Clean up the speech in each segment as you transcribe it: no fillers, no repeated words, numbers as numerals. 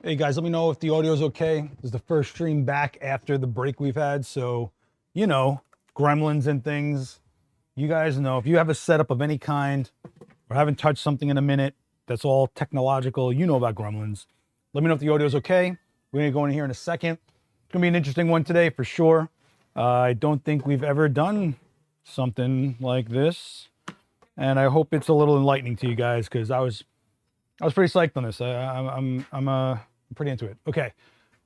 Hey guys, let me know if the audio is okay. This is the first stream back after the break we've had. So, you know, gremlins and things. You guys know if you have a setup of any kind or haven't touched something in a minute that's all technological, you know about gremlins. Let me know if the audio is okay. We're going to go in here in a second. It's going to be an interesting one today for sure. I don't think we've ever done something like this. And I hope it's a little enlightening to you guys because I was pretty psyched on this. I'm pretty into it. Okay,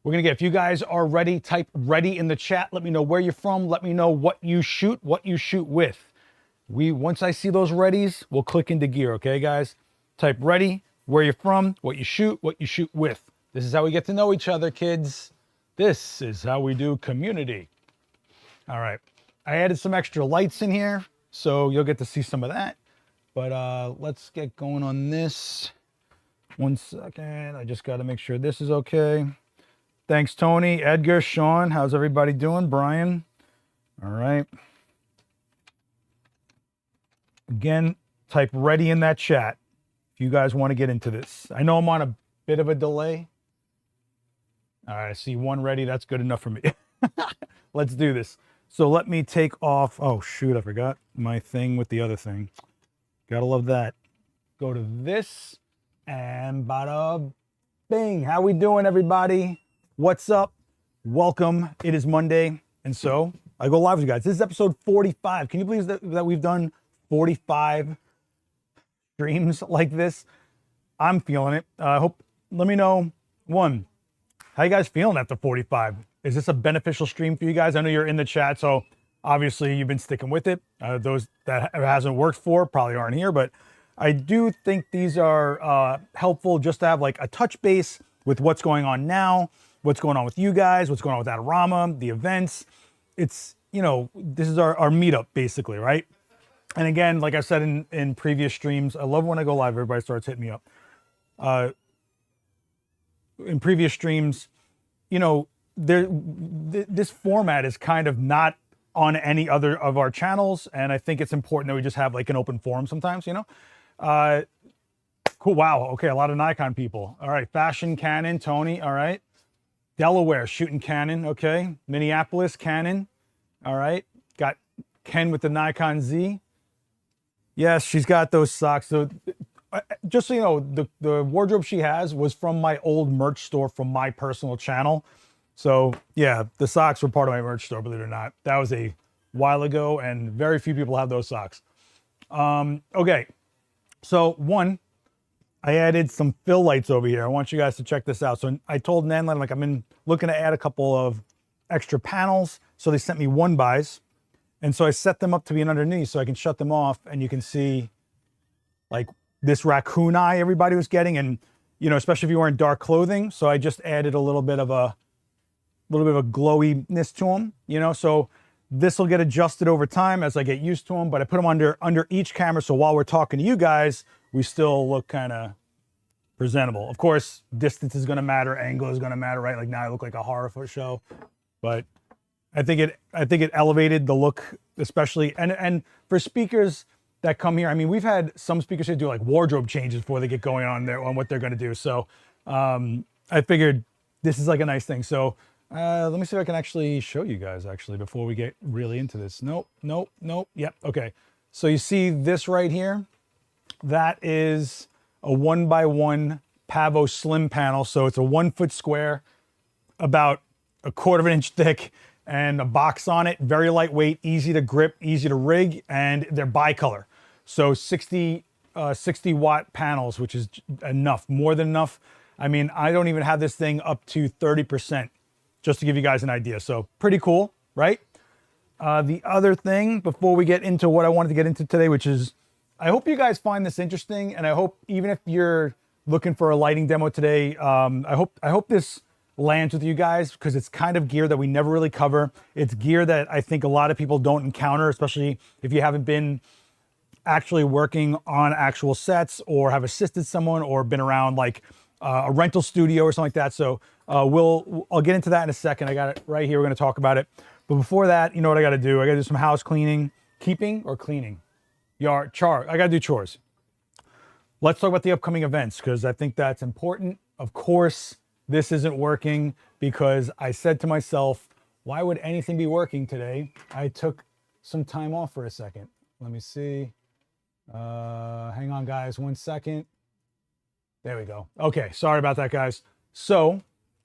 we're gonna get. If you guys are ready, type "ready" in the chat. Let me know where you're from. Let me know what you shoot with. Once I see those readies, we'll click into gear. Okay, guys, type "ready," where you're from, what you shoot with. This is how we get to know each other, kids. This is how we do community. All right, I added some extra lights in here, so you'll get to see some of that. But let's get going on this. 1 second. I just got to make sure this is okay. Thanks, Tony, Edgar, Sean. How's everybody doing? Brian. All right. Again, type "ready" in that chat if you guys want to get into this. I know I'm on a bit of a delay. All right, I see one ready. That's good enough for me. Let's do this. So let me take off. Oh, shoot. I forgot my thing with the other thing. Gotta love that. Go to this. And bada bing. How we doing, everybody? What's up? Welcome. It is Monday, and so I go live with you guys. This is episode 45. Can you believe that we've done 45 streams like this? I'm feeling it. Let me know, one, how you guys feeling after 45? Is this a beneficial stream for you guys? I know you're in the chat, so obviously you've been sticking with it. Those that it hasn't worked for probably aren't here, but I do think these are helpful just to have like a touch base with what's going on now, what's going on with you guys, what's going on with Adorama, the events. It's, you know, this is our meetup basically, right? And again, like I said in previous streams, I love when I go live, everybody starts hitting me up. In previous streams, you know, this format is kind of not on any other of our channels. And I think it's important that we just have like an open forum sometimes, you know? Cool. Wow. Okay. A lot of Nikon people. All right. Fashion Canon, Tony. All right. Delaware shooting Canon. Okay. Minneapolis Canon. All right. Got Ken with the Nikon Z. Yes, she's got those socks. So just so you know, the wardrobe she has was from my old merch store from my personal channel. So yeah, the socks were part of my merch store, believe it or not. That was a while ago and very few people have those socks. Okay. So one, I added some fill lights over here. I want you guys to check this out. So I told Nanline, like, I'm looking to add a couple of extra panels. So they sent me 1-bys. And so I set them up to be underneath so I can shut them off and you can see like this raccoon eye everybody was getting. And, you know, especially if you're wearing dark clothing. So I just added a little bit of a glowiness to them, you know, so this will get adjusted over time as I get used to them, but I put them under each camera. So while we're talking to you guys, we still look kind of presentable. Of course, distance is going to matter. Angle is going to matter, right? Like now I look like a horror show, but I think it elevated the look, especially, and for speakers that come here. I mean, we've had some speakers who do like wardrobe changes before they get going on what they're going to do. So, I figured this is like a nice thing. So, let me see if I can actually show you guys actually before we get really into this. Nope. Yep. Okay. So you see this right here? That is a 1x1 Pavo Slim panel. So it's a 1 foot square, about 1/4 inch thick, and a box on it. Very lightweight, easy to grip, easy to rig, and they're bicolor. So 60 watt panels, which is enough, more than enough. I mean, I don't even have this thing up to 30%. Just to give you guys an idea. So pretty cool, right? The other thing before we get into what I wanted to get into today, which is, I hope you guys find this interesting. And I hope even if you're looking for a lighting demo today, I hope this lands with you guys because it's kind of gear that we never really cover. It's gear that I think a lot of people don't encounter, especially if you haven't been actually working on actual sets or have assisted someone or been around like a rental studio or something like that. So I'll get into that in a second. I got it right here. We're going to talk about it. But before that, you know what I got to do? I got to do some house cleaning, keeping or cleaning. I got to do chores. Let's talk about the upcoming events because I think that's important. Of course, this isn't working because I said to myself, why would anything be working today? I took some time off for a second. Let me see. Hang on, guys, 1 second. There we go. Okay, sorry about that, guys. So,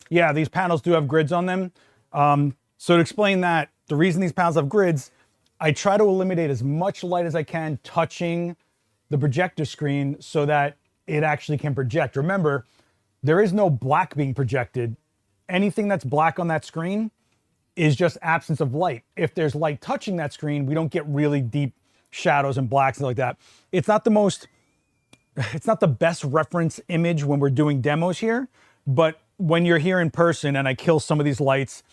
yeah, these panels do have grids on them. So to explain that, the reason these panels have grids, I try to eliminate as much light as I can touching the projector screen so that it actually can project. Remember, there is no black being projected. Anything that's black on that screen is just absence of light. If there's light touching that screen, we don't get really deep shadows and blacks and like that. It's not the best reference image when we're doing demos here, but when you're here in person and I kill some of these lights,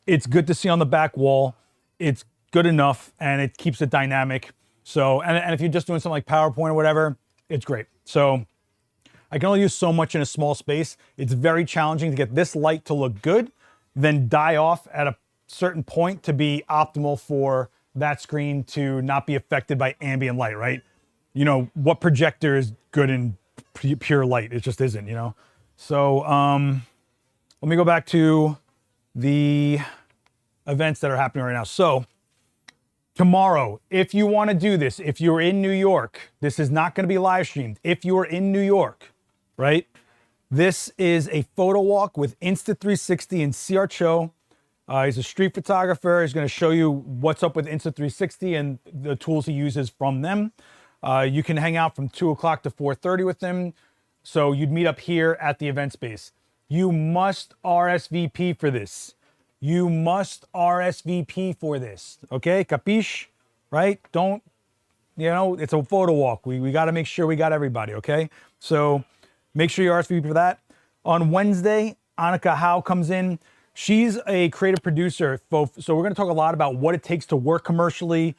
it's good to see on the back wall. It's good enough and it keeps it dynamic. So, and if you're just doing something like PowerPoint or whatever, it's great. So I can only use so much in a small space. It's very challenging to get this light to look good, then die off at a certain point to be optimal for that screen to not be affected by ambient light, right? You know, what projector is good in pure light? It just isn't, you know? So let me go back to the events that are happening right now. So tomorrow, if you want to do this, if you're in New York, this is not going to be live streamed. If you're in New York, right? This is a photo walk with Insta360 and CR Cho. He's a street photographer. He's going to show you what's up with Insta360 and the tools he uses from them. You can hang out from 2 o'clock to 4:30 with them. So you'd meet up here at the event space. You must RSVP for this. You must RSVP for this. Okay, capiche? Right? Don't, you know, it's a photo walk. We got to make sure we got everybody, okay? So make sure you RSVP for that. On Wednesday, Annika Howe comes in. She's a creative producer. So we're going to talk a lot about what it takes to work commercially,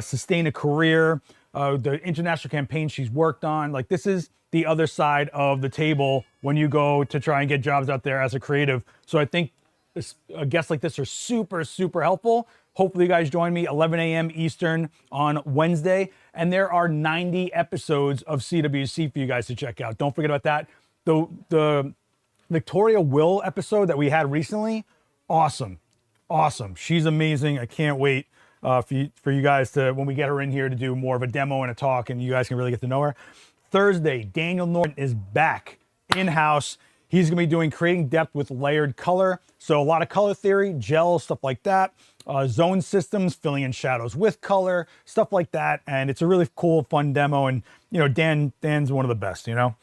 sustain a career, the international campaign she's worked on. Like, this is the other side of the table when you go to try and get jobs out there as a creative. So I think guests like this are super, super helpful. Hopefully you guys join me 11 a.m. Eastern on Wednesday. And there are 90 episodes of CWC for you guys to check out. Don't forget about that. The Victoria Will episode that we had recently, awesome. Awesome. She's amazing. I can't wait for you guys to, when we get her in here, to do more of a demo and a talk and you guys can really get to know her. Thursday, Daniel Norton is back in-house. He's going to be doing creating depth with layered color. So a lot of color theory, gel, stuff like that. Zone systems, filling in shadows with color, stuff like that. And it's a really cool, fun demo. And, you know, Dan's one of the best, you know.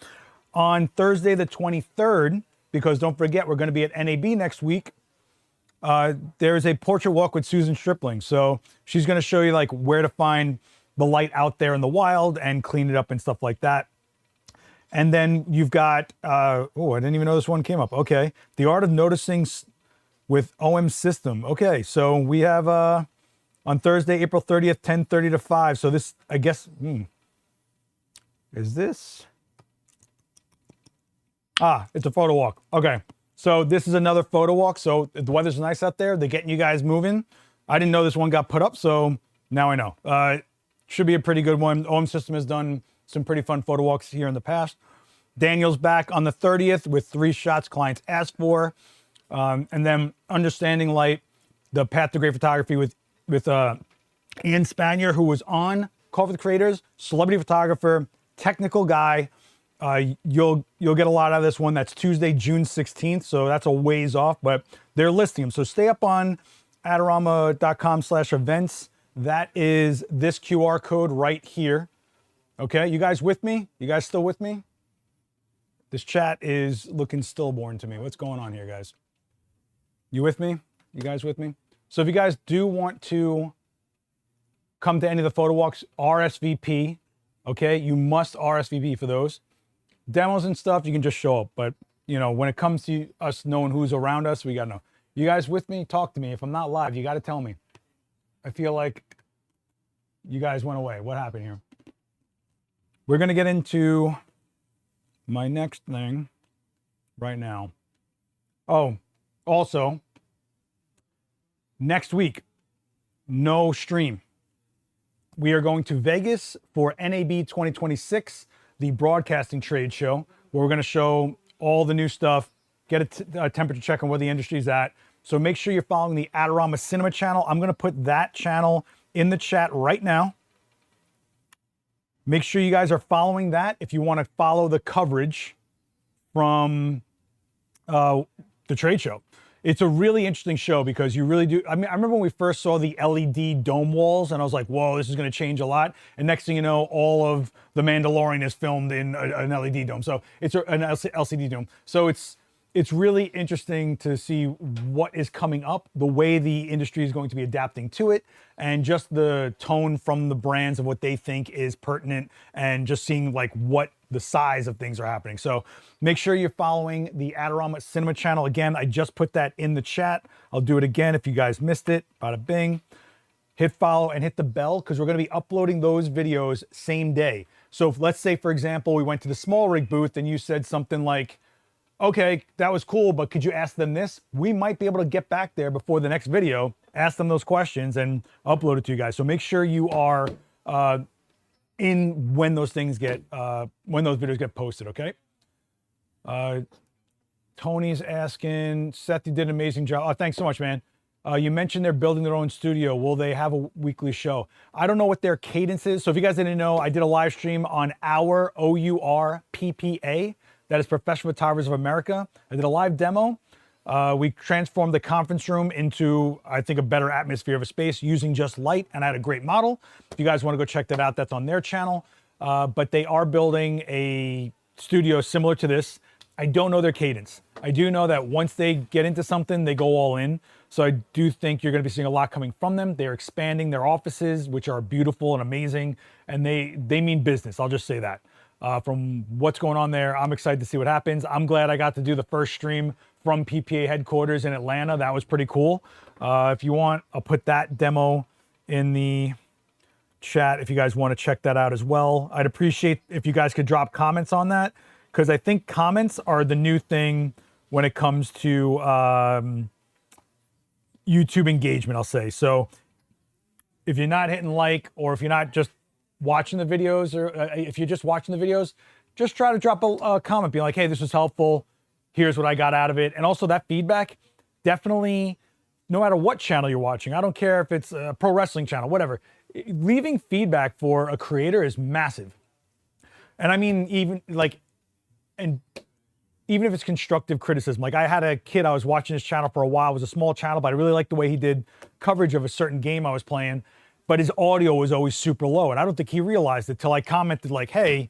On Thursday, the 23rd, because don't forget, we're going to be at NAB next week. There's a portrait walk with Susan Stripling. So she's going to show you like where to find the light out there in the wild and clean it up and stuff like that. And then you've got, oh, I didn't even know this one came up. Okay. The Art of Noticing with OM System. Okay. So we have on Thursday, April 30th, 10:30 to 5. So this, I guess, is this? Ah, it's a photo walk. Okay. So this is another photo walk. So the weather's nice out there. They're getting you guys moving. I didn't know this one got put up, so now I know. Should be a pretty good one. OM System has done some pretty fun photo walks here in the past. Daniel's back on the 30th with 3 shots clients asked for. And then Understanding Light, the Path to Great Photography with Ian Spanier, who was on Call for the Creators, celebrity photographer, technical guy. You'll get a lot out of this one. That's Tuesday, June 16th. So that's a ways off, but they're listing them. So stay up on adorama.com/events. That is this QR code right here. Okay, you guys with me? You guys still with me? This chat is looking stillborn to me. What's going on here, guys? You with me? You guys with me? So if you guys do want to come to any of the photo walks, RSVP, okay? You must RSVP for those. Demos and stuff, you can just show up. But, you know, when it comes to us knowing who's around us, we got to know. You guys with me? Talk to me. If I'm not live, you got to tell me. I feel like you guys went away. What happened here? We're going to get into my next thing right now. Oh, also, next week, no stream. We are going to Vegas for NAB 2026, the broadcasting trade show, where we're going to show all the new stuff, get a temperature check on where the industry's at. So make sure you're following the Adorama Cinema channel. I'm going to put that channel in the chat right now. Make sure you guys are following that if you want to follow the coverage from the trade show. It's a really interesting show because you really do. I mean, I remember when we first saw the LED dome walls and I was like, whoa, this is going to change a lot. And next thing you know, all of The Mandalorian is filmed in an LED dome. So it's an LCD dome. So it's really interesting to see what is coming up, the way the industry is going to be adapting to it, and just the tone from the brands of what they think is pertinent, and just seeing like what the size of things are happening. So make sure you're following the Adorama Cinema channel. Again, I just put that in the chat. I'll do it again if you guys missed it. Bada bing. Hit follow and hit the bell because we're going to be uploading those videos same day. So if, let's say, for example, we went to the SmallRig booth and you said something like, okay, that was cool, but could you ask them this? We might be able to get back there before the next video, ask them those questions, and upload it to you guys. So make sure you are in when those things get, when those videos get posted, okay? Tony's asking, Seth, you did an amazing job. Oh, thanks so much, man. You mentioned they're building their own studio. Will they have a weekly show? I don't know what their cadence is. So if you guys didn't know, I did a live stream on our OURPPA. That is Professional Photographers of America. I did a live demo. We transformed the conference room into, I think, a better atmosphere of a space using just light, and I had a great model. If you guys want to go check that out, that's on their channel. But they are building a studio similar to this. I don't know their cadence. I do know that once they get into something, they go all in. So I do think you're going to be seeing a lot coming from them. They're expanding their offices, which are beautiful and amazing, and they mean business. I'll just say that. From what's going on there, I'm excited to see what happens. I'm glad I got to do the first stream from PPA headquarters in Atlanta. That was pretty cool. If you want, I'll put that demo in the chat if you guys want to check that out as well. I'd appreciate if you guys could drop comments on that, because I think comments are the new thing when it comes to YouTube engagement, I'll say. So if you're not hitting like, or if you're not just watching the videos, or if you're just watching the videos, just try to drop a comment, be like, hey, this was helpful, here's what I got out of it. And also that feedback, definitely, no matter what channel you're watching, I don't care if it's a pro wrestling channel, whatever, leaving feedback for a creator is massive. And I mean, even if it's constructive criticism. Like, I had a kid, I was watching his channel for a while. It was a small channel, but I really liked the way he did coverage of a certain game I was playing, but his audio was always super low. And I don't think he realized it till I commented like, hey,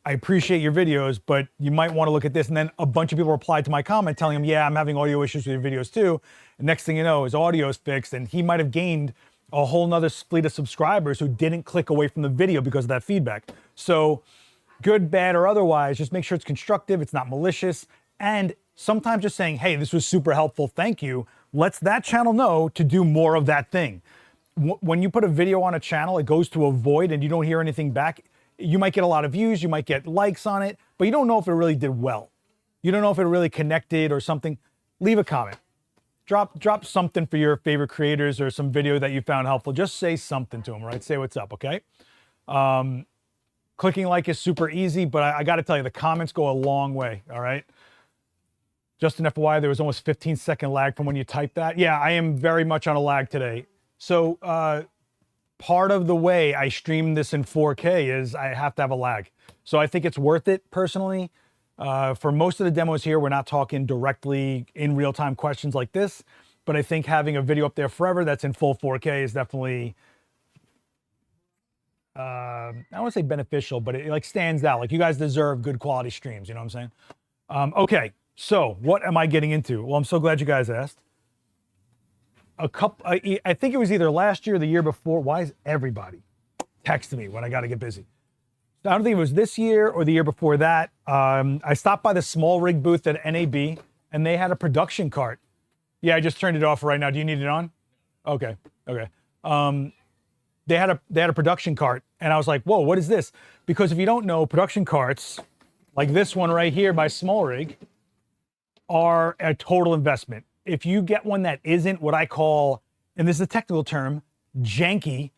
I appreciate your videos, but you might want to look at this. And then a bunch of people replied to my comment telling him, yeah, I'm having audio issues with your videos too. And next thing you know, his audio is fixed, and he might have gained a whole nother fleet of subscribers who didn't click away from the video because of that feedback. So good, bad, or otherwise, just make sure it's constructive, it's not malicious. And sometimes just saying, hey, this was super helpful, thank you, lets that channel know to do more of that thing. When you put a video on a channel, it goes to a void and you don't hear anything back. You might get a lot of views, you might get likes on it, but you don't know if it really did well. You don't know if it really connected or something. Leave a comment. Drop something for your favorite creators or some video that you found helpful. Just say something to them, right? Say what's up, okay? Clicking like is super easy, but I got to tell you, the comments go a long way, all right? Just an FYI, there was almost 15-second lag from when you typed that. Yeah, I am very much on a lag today. So part of the way I stream this in 4K is I have to have a lag. So I think it's worth it personally. For most of the demos here, we're not talking directly in real-time questions like this, but I think having a video up there forever that's in full 4K is definitely, I don't want to say beneficial, but it like stands out. Like, you guys deserve good quality streams, you know what I'm saying? Okay, so what am I getting into? Well, I'm so glad you guys asked. I think it was either last year or the year before. Why is everybody texting me when I got to get busy? I don't think it was this year or the year before that. I stopped by the SmallRig booth at NAB, and they had a production cart. Yeah, I just turned it off right now. Do you need it on? Okay, okay. They had a production cart, and I was like, whoa, what is this? Because if you don't know, production carts, like this one right here by SmallRig, are a total investment. If you get one that isn't what I call, and this is a technical term, janky,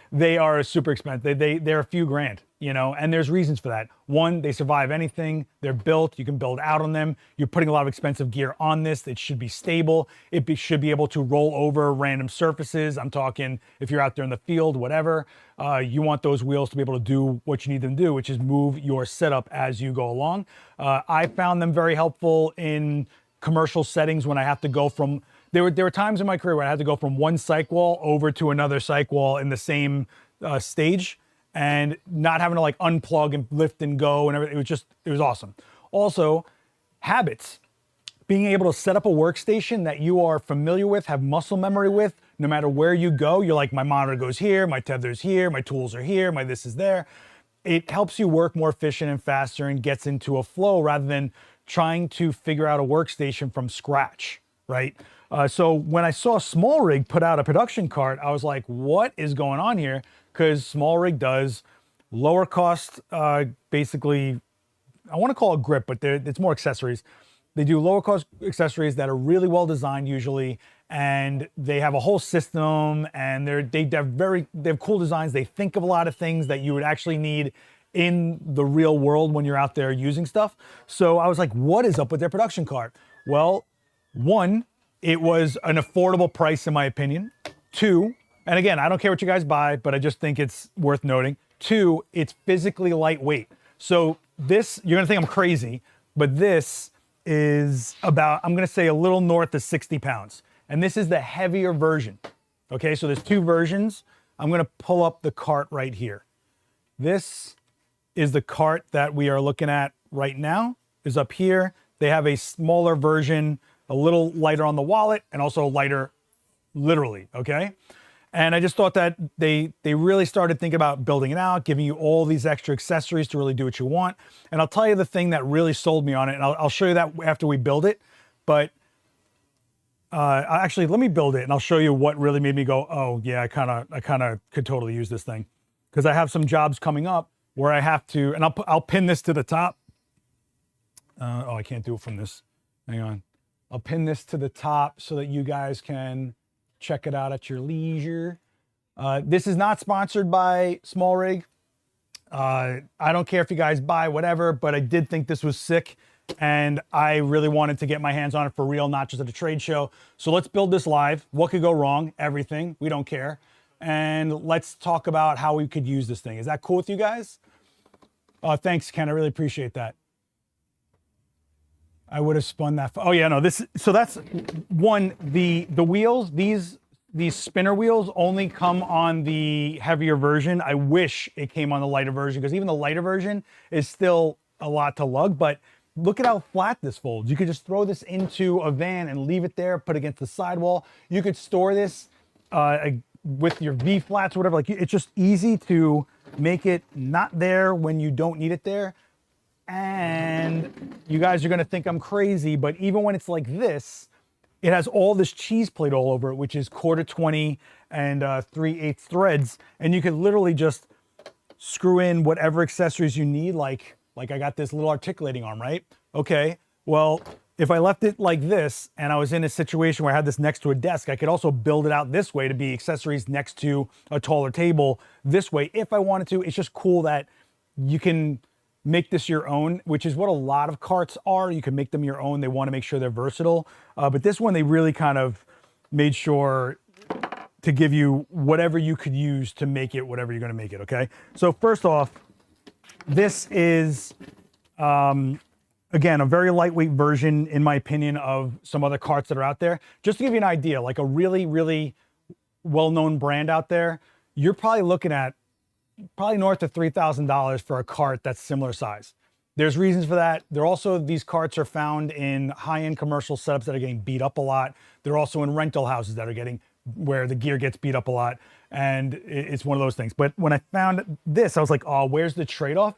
they are super expensive. They're a few grand. you know, and there's reasons for that. One, they survive anything. They're built. You can build out on them. You're putting a lot of expensive gear on this. It should be stable. Should be able to roll over random surfaces. I'm talking if you're out there in the field, whatever. You want those wheels to be able to do what you need them to do, which is move your setup as you go along. I found them very helpful in commercial settings when I have to go from, there were times in my career where I had to go from one cyc wall over to another cyc wall in the same stage, and not having to like unplug and lift and go and everything. It was awesome. Also, habits. Being able to set up a workstation that you are familiar with, have muscle memory with, no matter where you go. You're like, my monitor goes here, my tether's here, my tools are here, my this is there. It helps you work more efficient and faster and gets into a flow rather than trying to figure out a workstation from scratch, right? So when I saw SmallRig put out a production cart, I was like, what is going on here? Because SmallRig does lower cost, basically, I want to call it grip, but it's more accessories. They do lower cost accessories that are really well designed usually, and they have a whole system, and they have cool designs. They think of a lot of things that you would actually need in the real world when you're out there using stuff. So I was like, what is up with their production cart? Well, one, it was an affordable price in my opinion. Two, and again, I don't care what you guys buy, but I just think it's worth noting. Two, it's physically lightweight. So this, you're gonna think I'm crazy, but this is about, I'm gonna say a little north of 60 pounds. And this is the heavier version. Okay, so there's two versions. I'm gonna pull up the cart right here. This is the cart that we are looking at right now, is up here. They have a smaller version, a little lighter on the wallet, and also lighter literally, okay? And I just thought that they really started thinking about building it out, giving you all these extra accessories to really do what you want. And I'll tell you the thing that really sold me on it, and I'll show you that after we build it. But actually, let me build it, and I'll show you what really made me go, oh yeah, I kind of could totally use this thing, because I have some jobs coming up where I have to, and I'll pin this to the top. Oh, I can't do it from this. Hang on. I'll pin this to the top so that you guys can check it out at your leisure. This is not sponsored by SmallRig. I don't care if you guys buy whatever, but I did think this was sick, and I really wanted to get my hands on it for real, not just at a trade show. So let's build this live. What could go wrong? Everything. We don't care. And let's talk about how we could use this thing. Is that cool with you guys? Thanks, Ken. I really appreciate that. I would have spun that. Oh yeah, no, so that's one, the wheels, these spinner wheels only come on the heavier version. I wish it came on the lighter version, because even the lighter version is still a lot to lug, but look at how flat this folds. You could just throw this into a van and leave it there, put it against the sidewall. You could store this with your V flats or whatever. Like, it's just easy to make it not there when you don't need it there. And you guys are gonna think I'm crazy, but even when it's like this, it has all this cheese plate all over it, which is 1/4-20 and 3/8 threads. And you can literally just screw in whatever accessories you need. Like I got this little articulating arm, right? Okay, well, if I left it like this and I was in a situation where I had this next to a desk, I could also build it out this way to be accessories next to a taller table this way if I wanted to. It's just cool that you can make this your own, which is what a lot of carts are. You can make them your own. They want to make sure they're versatile. But this one, they really kind of made sure to give you whatever you could use to make it whatever you're going to make it, okay? So first off, this is, again, a very lightweight version, in my opinion, of some other carts that are out there. Just to give you an idea, like a really, really well-known brand out there, you're probably looking at probably north of $3,000 for a cart that's similar size. There's reasons for that. These carts are found in high-end commercial setups that are getting beat up a lot. They're also in rental houses that are where the gear gets beat up a lot. And it's one of those things. But when I found this, I was like, oh, where's the trade-off?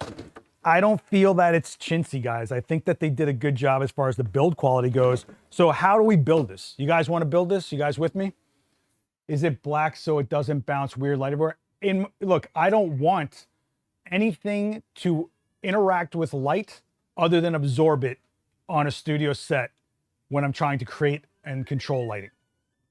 I don't feel that it's chintzy, guys. I think that they did a good job as far as the build quality goes. So how do we build this? You guys want to build this? You guys with me? Is it black so it doesn't bounce weird light everywhere? Look, I don't want anything to interact with light other than absorb it on a studio set when I'm trying to create and control lighting,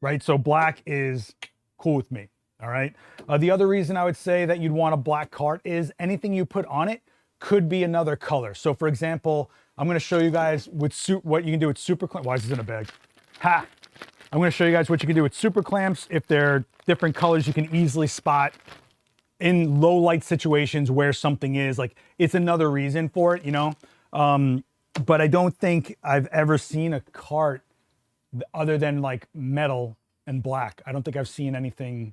right? So black is cool with me, All right. The other reason I would say that you'd want a black cart is anything you put on it could be another color. So for example, I'm going to show you guys with what you can do with super clamps. Why is this in a bag? Ha! I'm going to show you guys what you can do with super clamps. If they're different colors, you can easily spot in low light situations where something is. Like, it's another reason for it, you know? But I don't think I've ever seen a cart other than like metal and black. I don't think I've seen anything.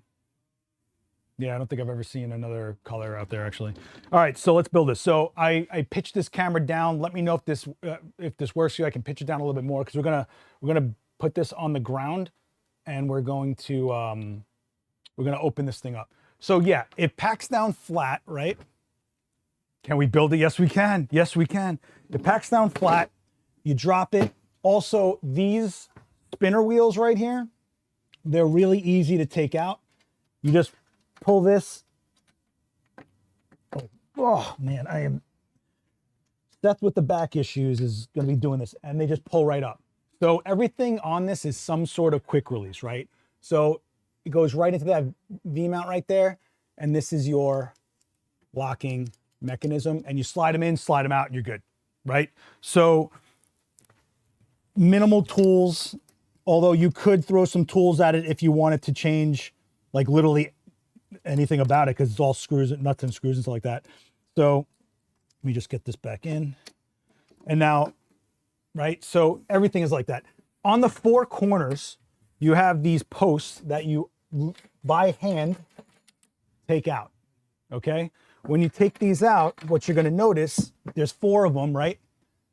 Yeah, I don't think I've ever seen another color out there, actually. All right, so let's build this. So I pitched this camera down. Let me know if this works for you. I can pitch it down a little bit more because we're gonna put this on the ground, and we're going to open this thing up. So yeah, it packs down flat, right? Can we build it? Yes, we can. Yes, we can. It packs down flat. You drop it. Also, these spinner wheels right here, they're really easy to take out. You just pull this. Oh man, I am. Seth with the back issues is going to be doing this, and they just pull right up. So everything on this is some sort of quick release, right? So it goes right into that V-mount right there, and this is your locking mechanism, and you slide them in, slide them out, and you're good, right? So minimal tools, although you could throw some tools at it if you wanted to change, like literally anything about it, because it's all screws, nuts and screws and stuff like that. So let me just get this back in. And now, right, so everything is like that. On the four corners, you have these posts that you, by hand, take out, okay? When you take these out, what you're gonna notice, there's four of them, right?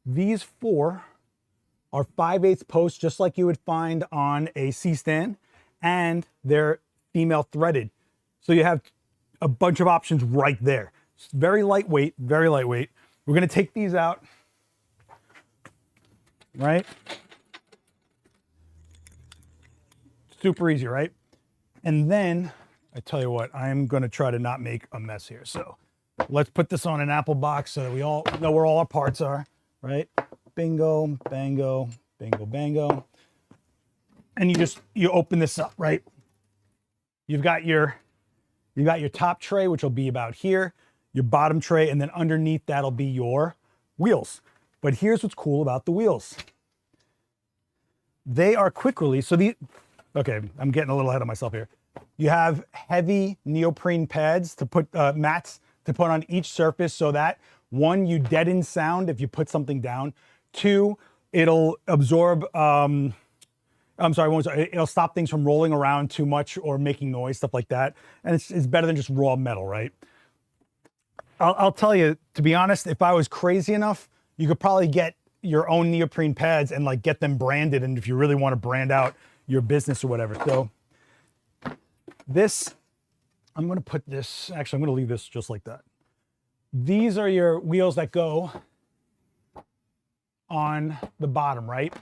These four are 5/8 posts, just like you would find on a C-stand, and they're female threaded. So you have a bunch of options right there. It's very lightweight, very lightweight. We're gonna take these out, right? Super easy, right? And then, I tell you what, I'm gonna try to not make a mess here. So let's put this on an Apple box so that we all know where all our parts are, right? Bingo, bango, bingo, bango. And you open this up, right? You've got your top tray, which will be about here, your bottom tray, and then underneath that'll be your wheels. But here's what's cool about the wheels. They are quick release. So okay, I'm getting a little ahead of myself here. You have heavy neoprene pads to put, mats to put on each surface so that, one, you deaden sound if you put something down. Two, it'll absorb, it'll stop things from rolling around too much or making noise, stuff like that. And it's better than just raw metal, right? I'll tell you, to be honest, if I was crazy enough, you could probably get your own neoprene pads and like get them branded. And if you really want to brand out your business or whatever. So this, I'm going to put this, actually, I'm going to leave this just like that. These are your wheels that go on the bottom, right?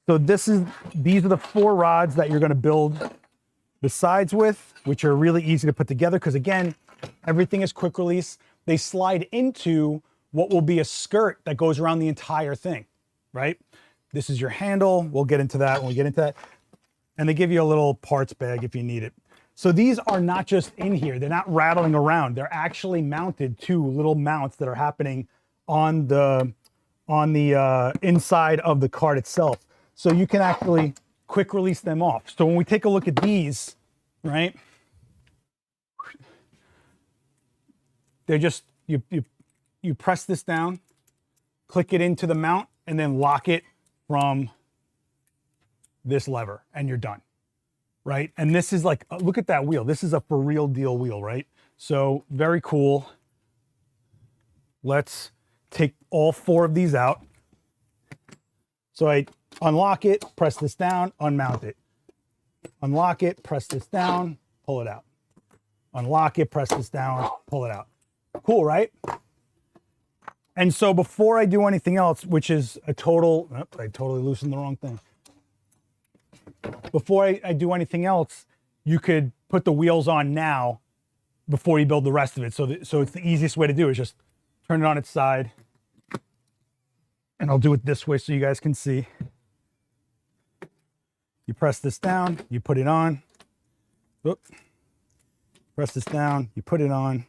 So these are the four rods that you're going to build the sides with, which are really easy to put together because, again, everything is quick release. They slide into what will be a skirt that goes around the entire thing, right? This is your handle. We'll get into that when we get into that. And they give you a little parts bag if you need it. So these are not just in here. They're not rattling around. They're actually mounted to little mounts that are happening on the inside of the cart itself. So you can actually quick release them off. So when we take a look at these, right? They're just, you press this down, click it into the mount, and then lock it from this lever, and you're done, right? And this is like, look at that wheel. This is a for real deal wheel, right? So very cool. Let's take all four of these out. So I unlock it, press this down, unmount it. Unlock it, press this down, pull it out. Unlock it, press this down, pull it out. Cool, right? And so before I do anything else, which is a total, oh, I totally loosened the wrong thing. Before I do anything else, you could put the wheels on now before you build the rest of it. So it's the easiest way to do it, is just turn it on its side. And I'll do it this way so you guys can see. You press this down, you put it on. Oops. Press this down, you put it on,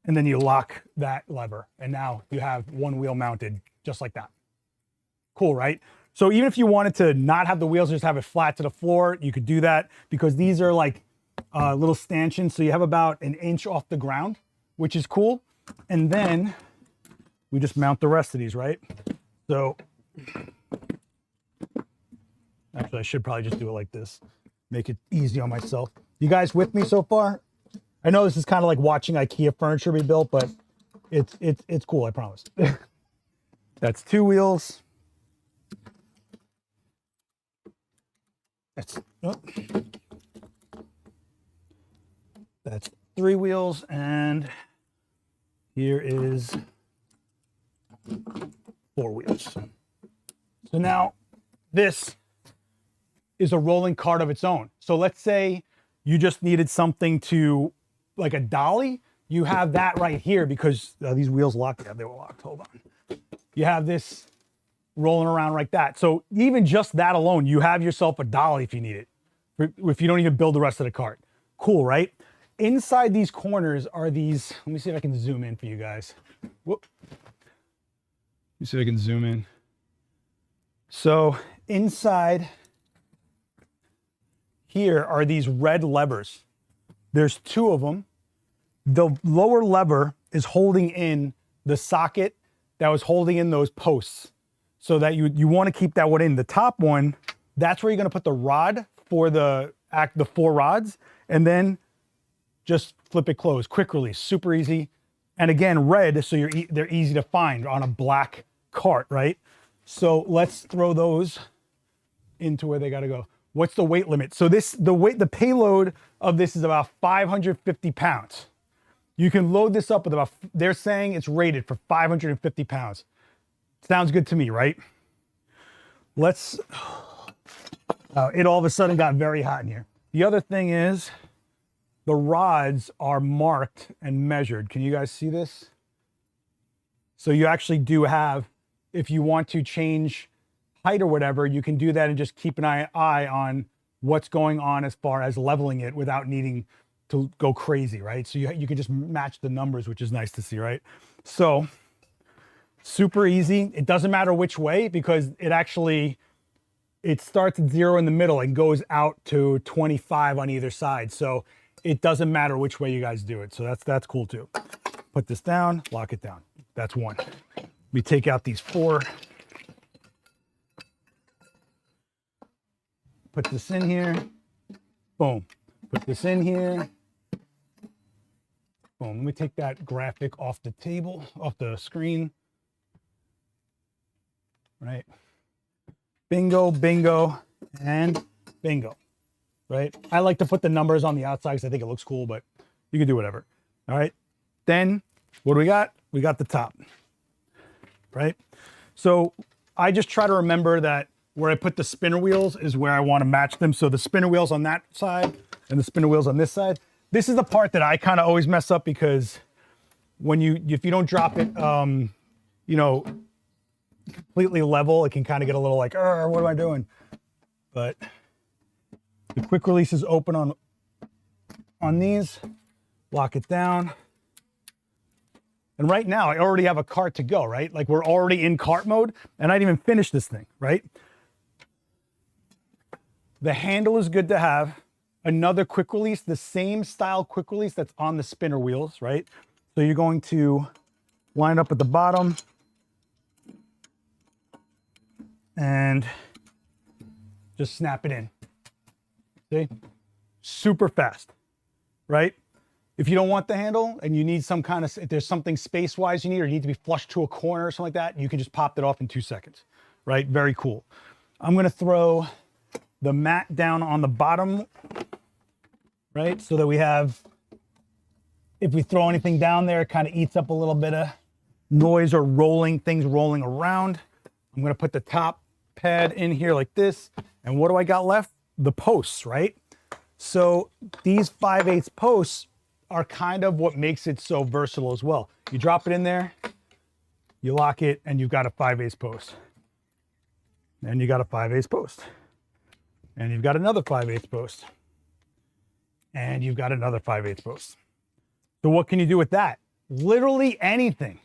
and then you lock that lever. And now you have one wheel mounted just like that. Cool, right? So even if you wanted to not have the wheels, just have it flat to the floor, you could do that because these are like little stanchions. So you have about an inch off the ground, which is cool. And then we just mount the rest of these, right? So actually I should probably just do it like this, make it easy on myself. You guys with me so far? I know this is kind of like watching IKEA furniture be built, but it's cool, I promise. That's 2 wheels. That's 3 wheels, and here is 4 wheels. So now this is a rolling cart of its own. So let's say you just needed something to, like a dolly, you have that right here because these wheels locked. Yeah, they were locked. Hold on. You have this rolling around like that. So even just that alone, you have yourself a dolly if you need it, if you don't even build the rest of the cart. Cool, right? Inside these corners are these, let me see if I can zoom in for you guys. Whoop. Let me see if I can zoom in. So inside here are these red levers. There's 2 of them. The lower lever is holding in the socket that was holding in those posts so that you want to keep that one in. The top one, that's where you're going to put the rod for the 4 rods, and then just flip it closed. Quick release, super easy. And again, red, so they're easy to find on a black cart, right? So let's throw those into where they got to go. What's the weight limit? So the payload of this is about 550 pounds. You can load this up with about, they're saying it's rated for 550 pounds. Sounds good to me, right? Let's, it all of a sudden got very hot in here. The other thing is the rods are marked and measured. Can you guys see this? So you actually do have, if you want to change height or whatever, you can do that and just keep an eye on what's going on as far as leveling it without needing to go crazy, right? So you can just match the numbers, which is nice to see, right? So super easy. It doesn't matter which way because it starts at 0 in the middle and goes out to 25 on either side. So it doesn't matter which way you guys do it. So that's cool too. Put this down, lock it down. That's 1. We take out these 4. Put this in here. Boom. Put this in here. Boom. Let me take that graphic off the table, off the screen. Right. Bingo, bingo, and bingo. Right? I like to put the numbers on the outside because I think it looks cool, but you can do whatever. All right. Then what do we got? We got the top. Right? So I just try to remember that where I put the spinner wheels is where I want to match them. So the spinner wheels on that side and the spinner wheels on this side. This is the part that I kind of always mess up because if you don't drop it, you know, completely level, it can kind of get a little like, what am I doing? But the quick release is open on these. Lock it down. And right now I already have a cart to go, right? Like we're already in cart mode and I didn't even finish this thing, right? The handle is good to have. Another quick release, the same style quick release that's on the spinner wheels, right? So you're going to line up at the bottom and just snap it in. See? Super fast, right? If you don't want the handle and you need some kind of, if there's something space-wise you need or you need to be flushed to a corner or something like that, you can just pop that off in 2 seconds, right? Very cool. I'm gonna throw the mat down on the bottom, right? So that we have, if we throw anything down there, it kind of eats up a little bit of noise or things rolling around. I'm gonna put the top pad in here like this. And what do I got left? The posts, right? So these 5/8 posts are kind of what makes it so versatile as well. You drop it in there, you lock it, and you've got a 5/8 post. And you got a 5/8 post. And you've got another 5/8 post. and you've got another 5/8 post. So what can you do with that? Literally anything.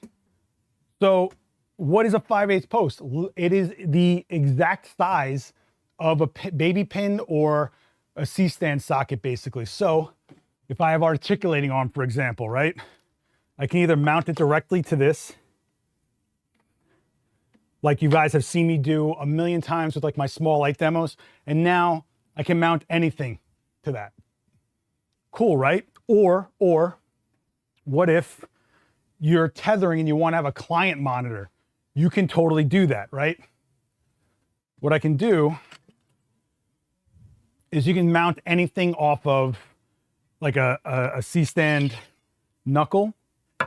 So what is a 5/8 post? It is the exact size of a baby pin or a C-stand socket, basically. So if I have articulating arm, for example, right? I can either mount it directly to this, like you guys have seen me do a million times with like my small light demos, and now I can mount anything to that. Cool, right? Or what if you're tethering and you want to have a client monitor? You can totally do that, right? What I can do is you can mount anything off of like a C-stand knuckle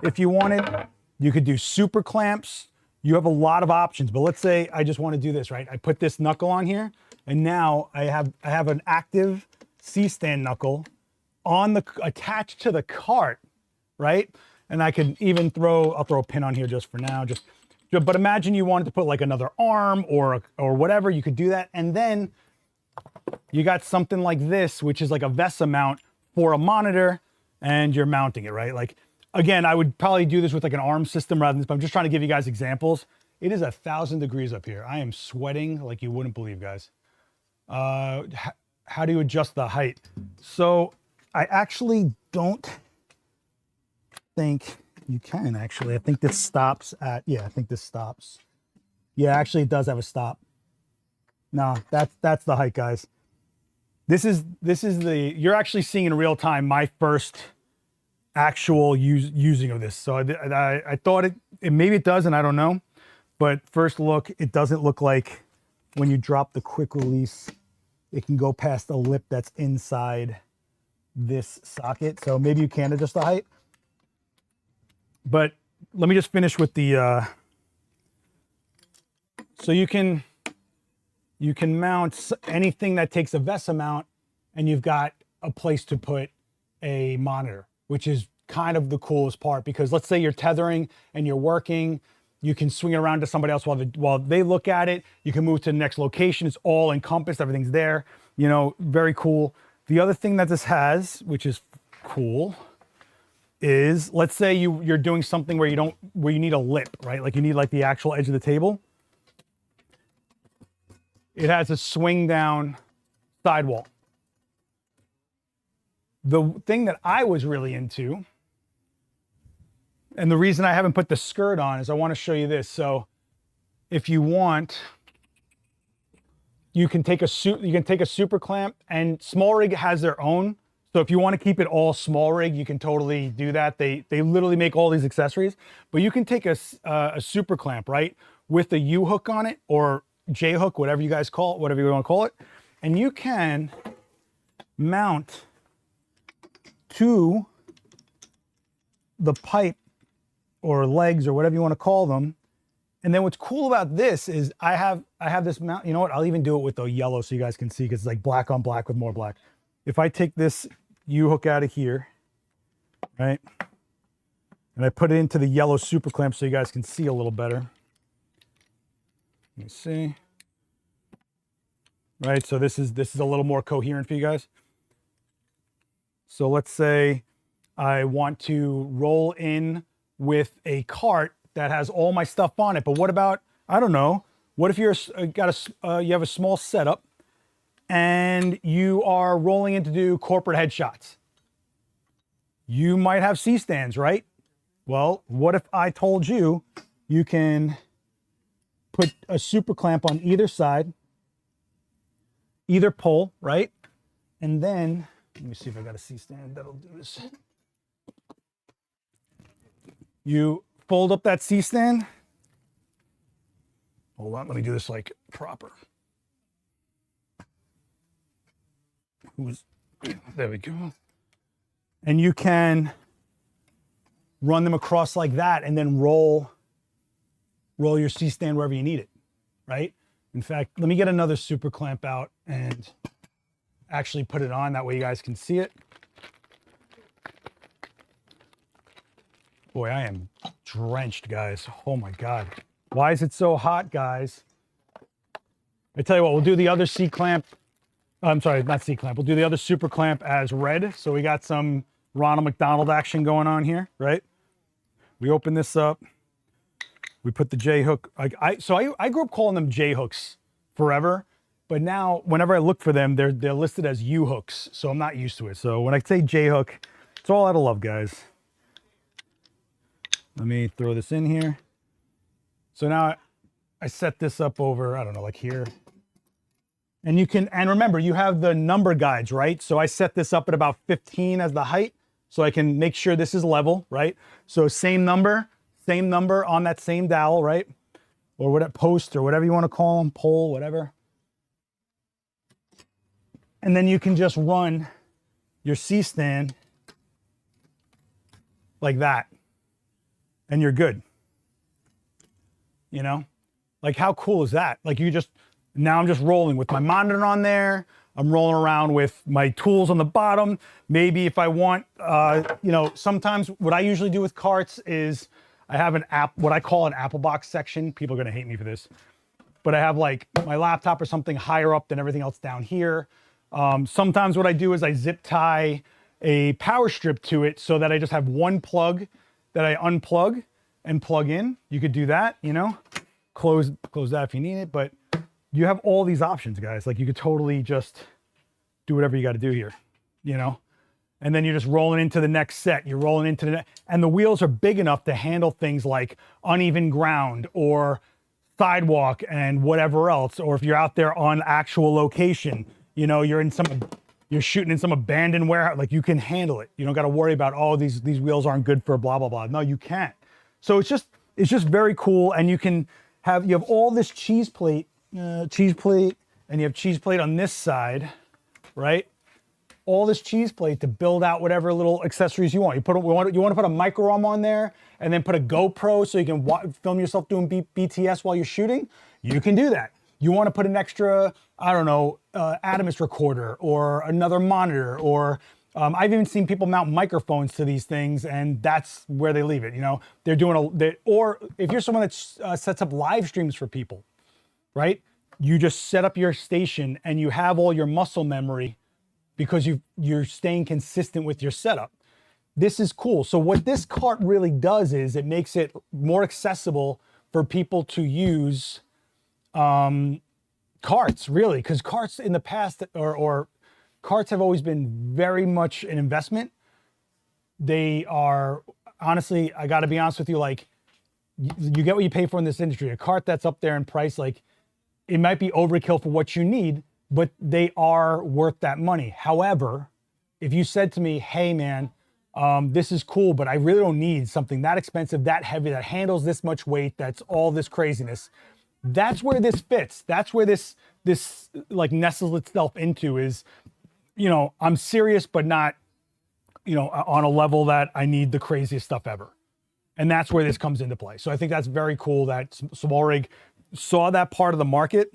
if you wanted. You could do super clamps. You have a lot of options, but let's say I just want to do this, right? I put this knuckle on here, and now I have an active C-stand knuckle on the attached to the cart, right? And I could even I'll throw a pin on here just for now, but imagine you wanted to put like another arm or whatever, you could do that. And then you got something like this, which is like a VESA mount for a monitor, and you're mounting it, right? Like, again, I would probably do this with like an arm system rather than this, but I'm just trying to give you guys examples. It is 1,000 degrees up here. I am sweating like you wouldn't believe, guys. How do you adjust the height? So I actually don't think you can, actually. I think this stops at, yeah, I think this stops. Yeah, actually it does have a stop. No, that's the height, guys. This is you're actually seeing in real time my first actual using of this. So I thought it maybe it does, and I don't know, but first look, it doesn't look like when you drop the quick release, it can go past the lip that's inside this socket. So maybe you can adjust the height, but let me just finish with the, so you can mount anything that takes a VESA mount, and you've got a place to put a monitor, which is kind of the coolest part, because let's say you're tethering and you're working, you can swing it around to somebody else while they look at it. You can move to the next location. It's all encompassed. Everything's there, you know, very cool. The other thing that this has, which is cool, is let's say you're doing something where you need a lip, right? Like you need like the actual edge of the table. It has a swing down sidewall. The thing that I was really into, and the reason I haven't put the skirt on, is I want to show you this. So if you want, you can take a super clamp, and SmallRig has their own. So if you want to keep it all SmallRig, you can totally do that. They literally make all these accessories, but you can take a super clamp, right, with a U hook on it, or J hook, whatever you guys call it, whatever you want to call it, and you can mount to the pipe or legs or whatever you want to call them. And then what's cool about this is I have this mount. You know what? I'll even do it with the yellow so you guys can see, because it's like black on black with more black. If I take this U hook out of here, right, and I put it into the yellow super clamp so you guys can see a little better. Let me see. Right, so this is a little more coherent for you guys. So let's say I want to roll in with a cart that has all my stuff on it, but what about, I don't know, what if you have a small setup and you are rolling in to do corporate headshots? You might have C-stands, right? Well, what if I told you you can put a super clamp on either side, either pole, right? And then, let me see if I got a C-stand that'll do this. You fold up that C-stand. Hold on, let me do this like proper. There we go. And you can run them across like that, and then roll your C-stand wherever you need it, right? In fact, let me get another super clamp out and actually put it on. That way you guys can see it. Boy, I am drenched, guys. Oh my God. Why is it so hot, guys? I tell you what, we'll do the other C-clamp I'm sorry, not C clamp. We'll do the other super clamp as red. So we got some Ronald McDonald action going on here, right? We open this up. We put the J hook. I grew up calling them J hooks forever, but now whenever I look for them, they're listed as U hooks. So I'm not used to it. So when I say J hook, it's all out of love, guys. Let me throw this in here. So now I set this up over, I don't know, like here. And you can, and remember, you have the number guides, right? So I set this up at about 15 as the height, so I can make sure this is level, right? So same number on that same dowel, right? Or whatever, post or whatever you want to call them, pole, whatever. And then you can just run your C-stand like that, and you're good. You know, like how cool is that? Like now I'm just rolling with my monitor on there. I'm rolling around with my tools on the bottom. Maybe if I want, you know, sometimes what I usually do with carts is I have what I call an Apple box section. People are gonna hate me for this, but I have like my laptop or something higher up than everything else down here. Sometimes what I do is I zip tie a power strip to it so that I just have one plug that I unplug and plug in. You could do that, you know, close that if you need it, but you have all these options, guys. Like you could totally just do whatever you got to do here, you know, and then you're just rolling into the next set. You're rolling into the next, and the wheels are big enough to handle things like uneven ground or sidewalk and whatever else. Or if you're out there on actual location, you know, you're shooting in some abandoned warehouse, like you can handle it. You don't got to worry about, oh, these wheels aren't good for blah, blah, blah. No, you can't. So it's just very cool. And you have all this cheese plate, and you have cheese plate on this side, right? All this cheese plate to build out whatever little accessories you want. You want to put a micro arm on there and then put a GoPro so you can film yourself doing BTS while you're shooting. You can do that. You want to put an extra, I don't know, Adamus recorder or another monitor, or I've even seen people mount microphones to these things, and that's where they leave it. You know, they're doing or if you're someone that sets up live streams for people, right? You just set up your station and you have all your muscle memory because you're staying consistent with your setup. This is cool. So what this cart really does is it makes it more accessible for people to use carts, really, because carts in the past or carts have always been very much an investment. They are, honestly, I got to be honest with you, like you get what you pay for in this industry. A cart that's up there in price, like it might be overkill for what you need, but they are worth that money. However, if you said to me, hey man, this is cool, but I really don't need something that expensive, that heavy, that handles this much weight, that's all this craziness. That's where this fits. That's where this like nestles itself into is, you know, I'm serious, but not, you know, on a level that I need the craziest stuff ever. And that's where this comes into play. So I think that's very cool that SmallRig saw that part of the market.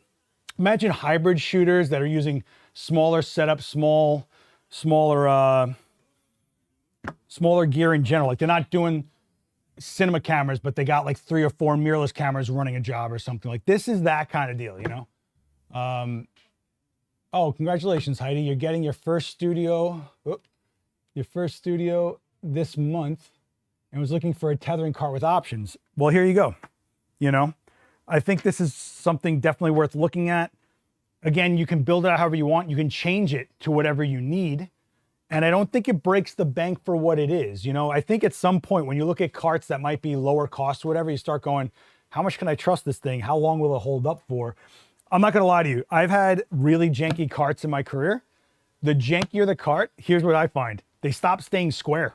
Imagine hybrid shooters that are using smaller setup, smaller gear in general. Like they're not doing cinema cameras, but they got like 3 or 4 mirrorless cameras running a job or something. Like this is that kind of deal, you know? Oh, congratulations, Heidi. You're getting your first studio this month and was looking for a tethering cart with options. Well, here you go. You know, I think this is something definitely worth looking at. Again, you can build it out however you want. You can change it to whatever you need. And I don't think it breaks the bank for what it is. You know, I think at some point when you look at carts that might be lower cost or whatever, you start going, how much can I trust this thing? How long will it hold up for? I'm not gonna lie to you. I've had really janky carts in my career. The jankier the cart, here's what I find. They stop staying square.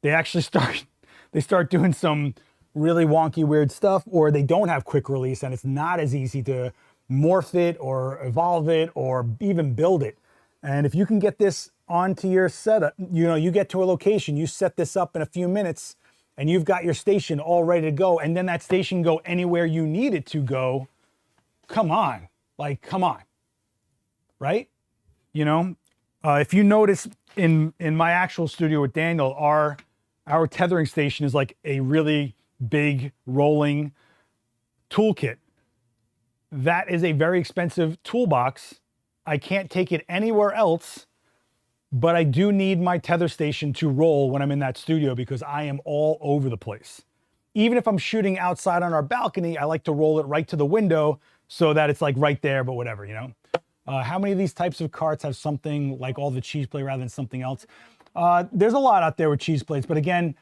They actually start doing some really wonky, weird stuff, or they don't have quick release and it's not as easy to morph it or evolve it or even build it. And if you can get this onto your setup, you know, you get to a location, you set this up in a few minutes and you've got your station all ready to go. And then that station can go anywhere you need it to go. Come on, like, come on, right? You know, if you notice in my actual studio with Daniel, our tethering station is like a really big rolling toolkit. That is a very expensive toolbox I can't take it anywhere else, but I do need my tether station to roll when I'm in that studio because I am all over the place. Even if I'm shooting outside on our balcony, I like to roll it right to the window so that it's like right there, but whatever, you know? How many of these types of carts have something like all the cheese plate rather than something else? There's a lot out there with cheese plates, but again,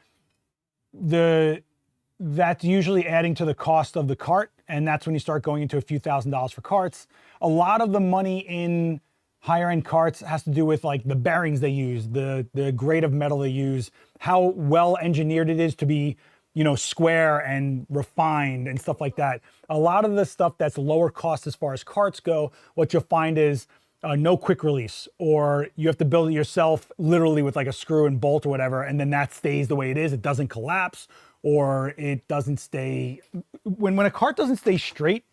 that's usually adding to the cost of the cart, and that's when you start going into a few $1,000s for carts. A lot of the money in higher end carts has to do with like the bearings they use, the grade of metal they use, how well engineered it is to be, you know, square and refined and stuff like that. A lot of the stuff that's lower cost as far as carts go, what you'll find is no quick release, or you have to build it yourself literally with like a screw and bolt or whatever, and then that stays the way it is. It doesn't collapse, or it doesn't stay. When a cart doesn't stay straight,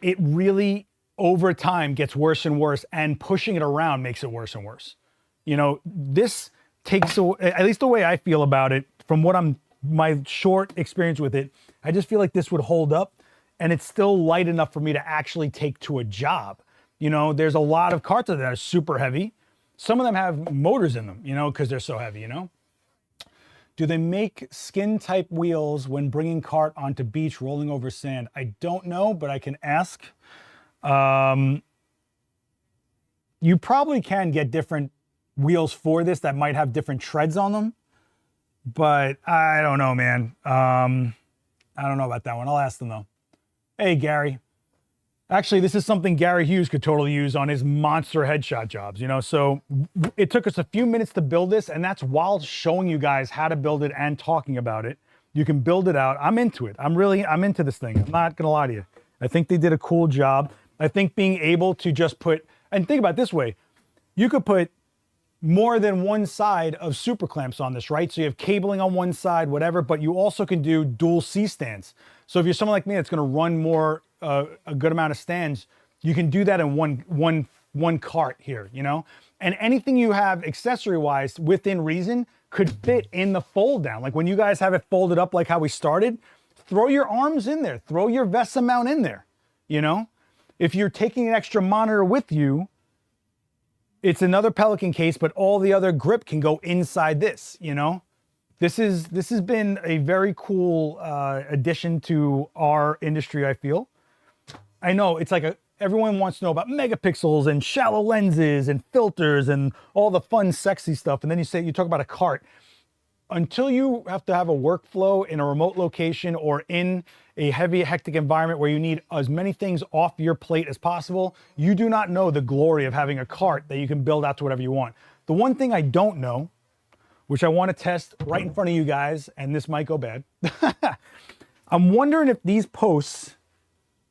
it really over time gets worse and worse, and pushing it around makes it worse and worse. You know, this takes away, at least the way I feel about it, from what my short experience with it, I just feel like this would hold up, and it's still light enough for me to actually take to a job. You know, there's a lot of carts that are super heavy. Some of them have motors in them, you know, because they're so heavy, you know. Do they make skin type wheels when bringing cart onto beach rolling over sand? I don't know, but I can ask. You probably can get different wheels for this that might have different treads on them, but I don't know, man. I don't know about that one. I'll ask them though. Hey, Gary. Actually, this is something Gary Hughes could totally use on his monster headshot jobs, you know? So it took us a few minutes to build this, and that's while showing you guys how to build it and talking about it. You can build it out. I'm into it. I'm into this thing. I'm not gonna lie to you. I think they did a cool job. I think being able to just put, and think about it this way, you could put more than one side of super clamps on this, right? So you have cabling on one side, whatever, but you also can do dual C-stands. So if you're someone like me that's gonna run more, a good amount of stands, you can do that in one cart here, you know? And anything you have accessory-wise within reason could fit in the fold down. Like when you guys have it folded up like how we started, throw your arms in there, throw your VESA mount in there, you know? If you're taking an extra monitor with you, it's another Pelican case, but all the other grip can go inside this, you know? This has been a very cool addition to our industry, I feel. I know it's like everyone wants to know about megapixels and shallow lenses and filters and all the fun, sexy stuff. And then you talk about a cart. Until you have to have a workflow in a remote location or in a heavy, hectic environment where you need as many things off your plate as possible, you do not know the glory of having a cart that you can build out to whatever you want. The one thing I don't know, which I want to test right in front of you guys, and this might go bad, I'm wondering if these posts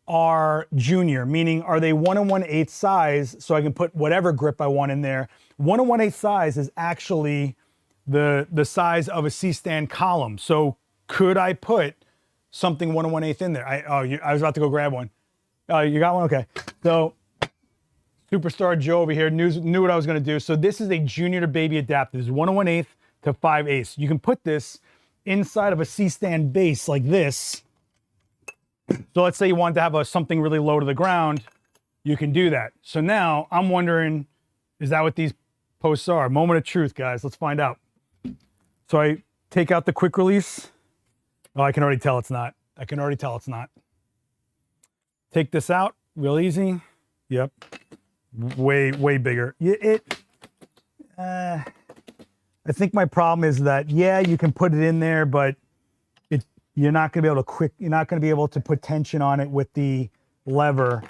are junior, meaning are they 1 1/8 size so I can put whatever grip I want in there. 1 1/8 size is actually the size of a C-stand column. So could I put something 1 1/8 in there? I was about to go grab one. You got one? Okay. So Superstar Joe over here knew what I was going to do. So this is a junior to baby adapter. This is 1 1/8 to 5/8. You can put this inside of a C-stand base like this. So let's say you want to have something really low to the ground, you can do that. So now I'm wondering, is that what these posts are? Moment of truth, guys. Let's find out. So I take out the quick release. Oh, I can already tell it's not. I can already tell it's not. Take this out, real easy. Yep. Way bigger. I think my problem is that, yeah, you can put it in there, but you're not going to be able to put tension on it with the lever.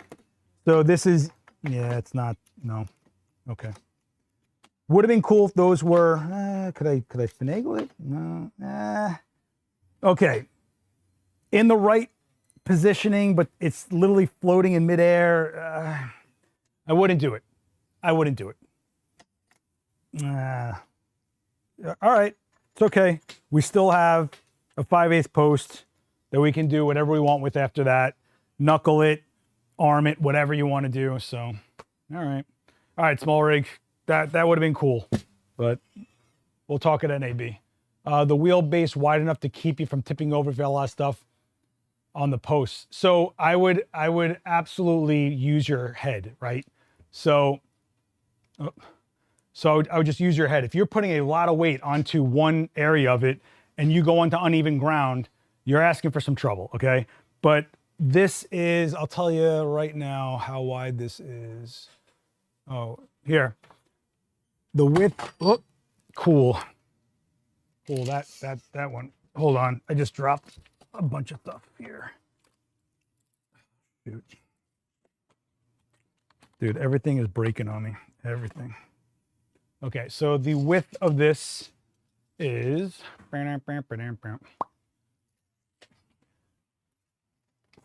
So this is, yeah, it's not, no. Okay. Would have been cool if those were, could I finagle it? No. Okay. In the right positioning, but it's literally floating in midair. I wouldn't do it. I wouldn't do it. All right. It's okay. We still have a 5/8 post that we can do whatever we want with after that. Knuckle it, arm it, whatever you want to do. So, all right. All right, SmallRig. That would have been cool, but we'll talk at NAB. The wheelbase wide enough to keep you from tipping over if you have a lot of stuff on the posts. So I would absolutely use your head, right? So, I would just use your head. If you're putting a lot of weight onto one area of it and you go onto uneven ground, you're asking for some trouble, okay? But this is, I'll tell you right now how wide this is. Oh, here. The width, oh, cool. Cool, that one. Hold on, I just dropped a bunch of stuff here. Dude, everything is breaking on me, everything. Okay, so the width of this is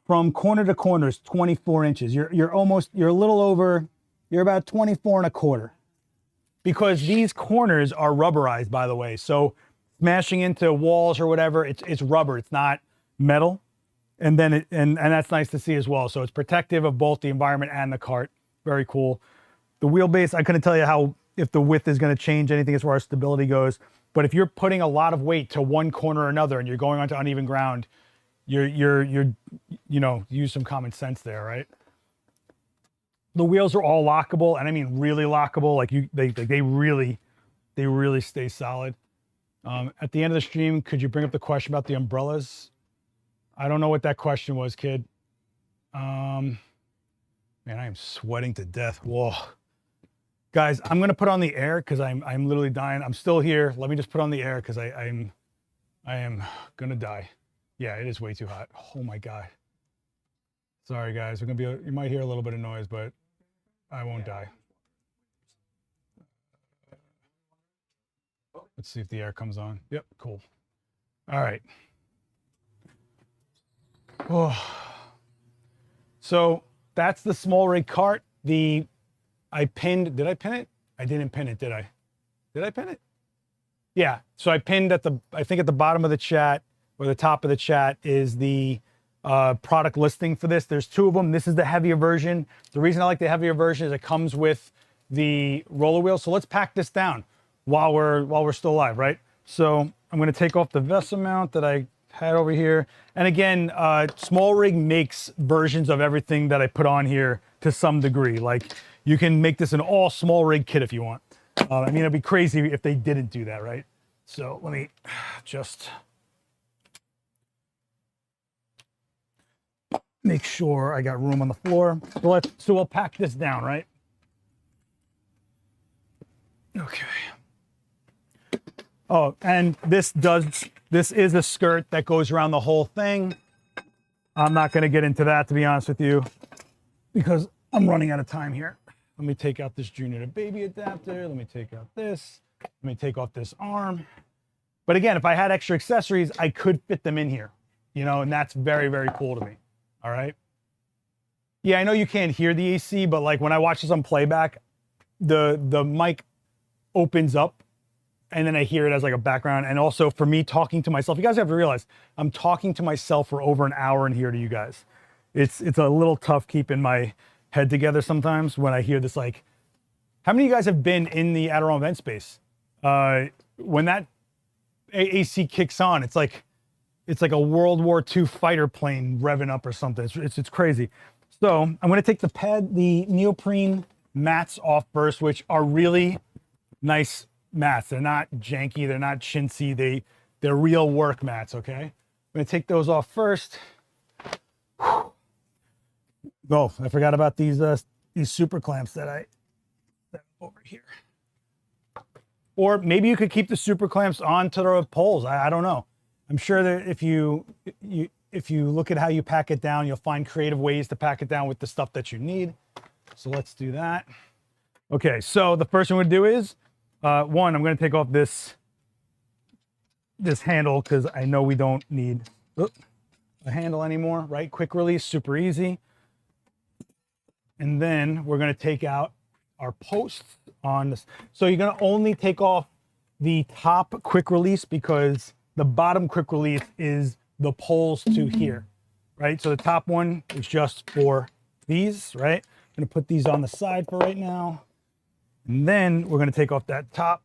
from corner to corner is 24 inches. You're a little over, you're about 24 and a quarter. Because these corners are rubberized, by the way. So smashing into walls or whatever, it's rubber, it's not metal. And then and that's nice to see as well. So it's protective of both the environment and the cart. Very cool. The wheelbase, I couldn't tell you if the width is going to change anything as far as stability goes. But if you're putting a lot of weight to one corner or another and you're going onto uneven ground, you're use some common sense there, right? The wheels are all lockable, and I mean really lockable. Like they really stay solid. At the end of the stream, could you bring up the question about the umbrellas? I don't know what that question was, kid. Man, I am sweating to death. Whoa. Guys, I'm gonna put on the air because I'm literally dying. I'm still here. Let me just put on the air because I am gonna die. Yeah, it is way too hot. Oh my God. Sorry guys, you might hear a little bit of noise, but I won't die. Let's see if the air comes on. Yep, cool. All right. Oh. So that's the SmallRig cart. Did I pin it? I didn't pin it, did I? Did I pin it? Yeah, so I pinned I think at the bottom of the chat or the top of the chat is the product listing for this. There's two of them. This is the heavier version. The reason I like the heavier version is it comes with the roller wheel. So let's pack this down while we're still alive, right? So I'm going to take off the vessel mount that I had over here. And again, SmallRig makes versions of everything that I put on here to some degree. Like you can make this an all SmallRig kit if you want. I mean, it'd be crazy if they didn't do that, right? So let me just make sure I got room on the floor. So we'll pack this down, right? Okay. Oh, and this is a skirt that goes around the whole thing. I'm not going to get into that, to be honest with you, because I'm running out of time here. Let me take out this junior to baby adapter. Let me take out this. Let me take off this arm. But again, if I had extra accessories, I could fit them in here, and that's very, very cool to me. All right. Yeah, I know you can't hear the AC, but like when I watch this on playback, the mic opens up and then I hear it as like a background. And also for me talking to myself, you guys have to realize I'm talking to myself for over an hour in here to you guys. It's a little tough keeping my head together sometimes when I hear this. Like, how many of you guys have been in the Adorama event space? When that AC kicks on, it's like a World War II fighter plane revving up or something. It's crazy. So I'm going to take the neoprene mats off first, which are really nice mats. They're not janky. They're not chintzy. They're real work mats. Okay. I'm going to take those off first. Oh, I forgot about these super clamps that I set over here. Or maybe you could keep the super clamps onto the poles. I don't know. I'm sure that if you look at how you pack it down, you'll find creative ways to pack it down with the stuff that you need. So let's do that. Okay, so the first thing we're gonna do is, one, I'm gonna take off this handle because I know we don't need a handle anymore, right? Quick release, super easy. And then we're gonna take out our posts on this. So you're gonna only take off the top quick release because the bottom quick release is the poles to here, right? So the top one is just for these, right? I'm gonna put these on the side for right now. And then we're gonna take off that top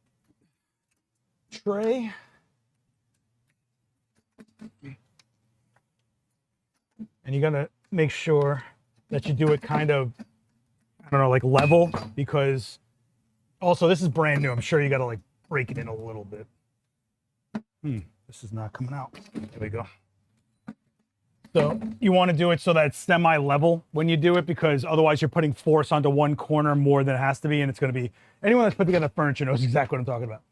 tray. And you gotta make sure that you do it kind of, I don't know, like level, because also this is brand new. I'm sure you got to like break it in a little bit. This is not coming out. There we go. So you want to do it so that it's semi-level when you do it, because otherwise you're putting force onto one corner more than it has to be, and it's going to be, anyone that's put together furniture knows exactly what I'm talking about.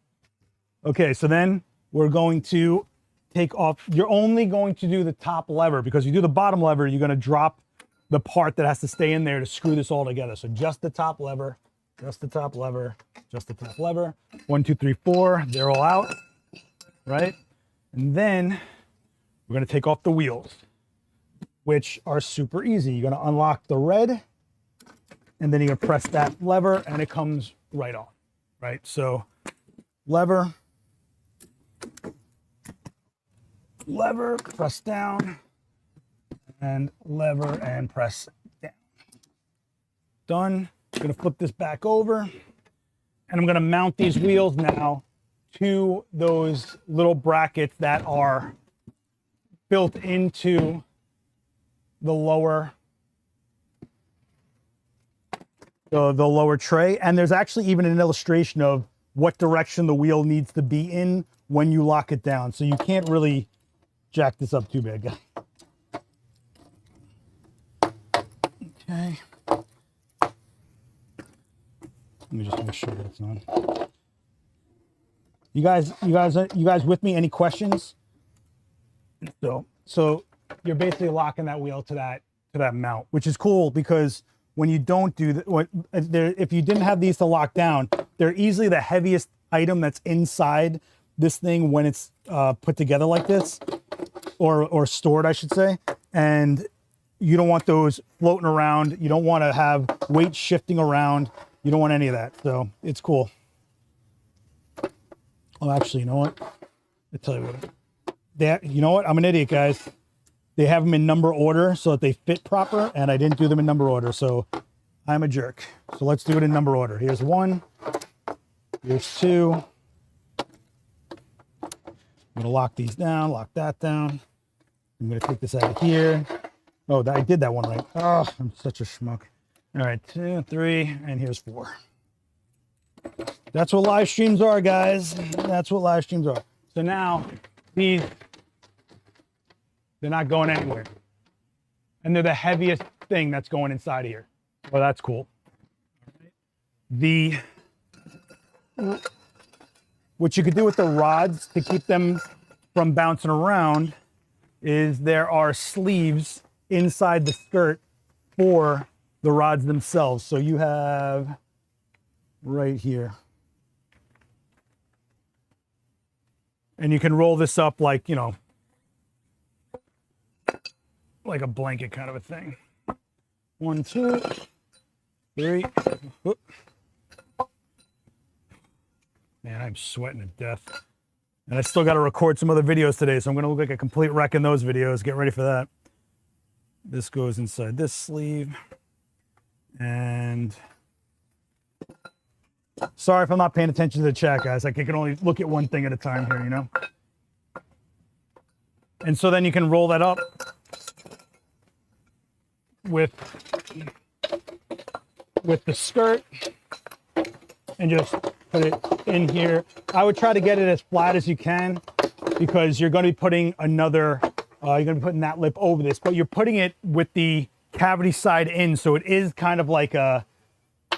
Okay, so then we're going to take off, you're only going to do the top lever, because you do the bottom lever, you're going to drop the part that has to stay in there to screw this all together. So just the top lever, just the top lever, just the top lever. 1, 2, 3, 4, they're all out, right? And then we're going to take off the wheels, which are super easy. You're going to unlock the red, and then you're going to press that lever, and it comes right off, right? So lever, lever, press down, and lever, and press down. Done. I'm going to flip this back over, and I'm going to mount these wheels now to those little brackets that are built into the lower tray. And there's actually even an illustration of what direction the wheel needs to be in when you lock it down. So you can't really jack this up too bad, guys. Okay. Let me just make sure that's on. You guys with me? Any questions? So you're basically locking that wheel to that mount, which is cool, because when you don't do that, if you didn't have these to lock down, they're easily the heaviest item that's inside this thing when it's put together like this, or stored, I should say. And you don't want those floating around. You don't want to have weight shifting around. You don't want any of that. So it's cool. Oh, actually, you know what? I'll tell you what. You know what? I'm an idiot, guys. They have them in number order so that they fit proper, and I didn't do them in number order, so I'm a jerk. So let's do it in number order. Here's 1. Here's 2. I'm gonna lock these down, lock that down. I'm gonna take this out of here. Oh, I did that one right. Oh, I'm such a schmuck. All right, 2, 3, and here's 4. That's what live streams are, guys. That's what live streams are. So now these, they're not going anywhere. And they're the heaviest thing that's going inside of here. Well, that's cool. What you could do with the rods to keep them from bouncing around is there are sleeves inside the skirt for the rods themselves. So you have right here. And you can roll this up like, you know, like a blanket kind of a thing. 1, 2, 3. Whoop. Man, I'm sweating to death. And I still got to record some other videos today, so I'm going to look like a complete wreck in those videos. Get ready for that. This goes inside this sleeve. And sorry if I'm not paying attention to the chat, guys. I can only look at one thing at a time here, you know? And so then you can roll that up with the skirt and just put it in here. I would try to get it as flat as you can, because you're going to be putting another, you're going to be putting that lip over this, but you're putting it with the cavity side in, so it is kind of like a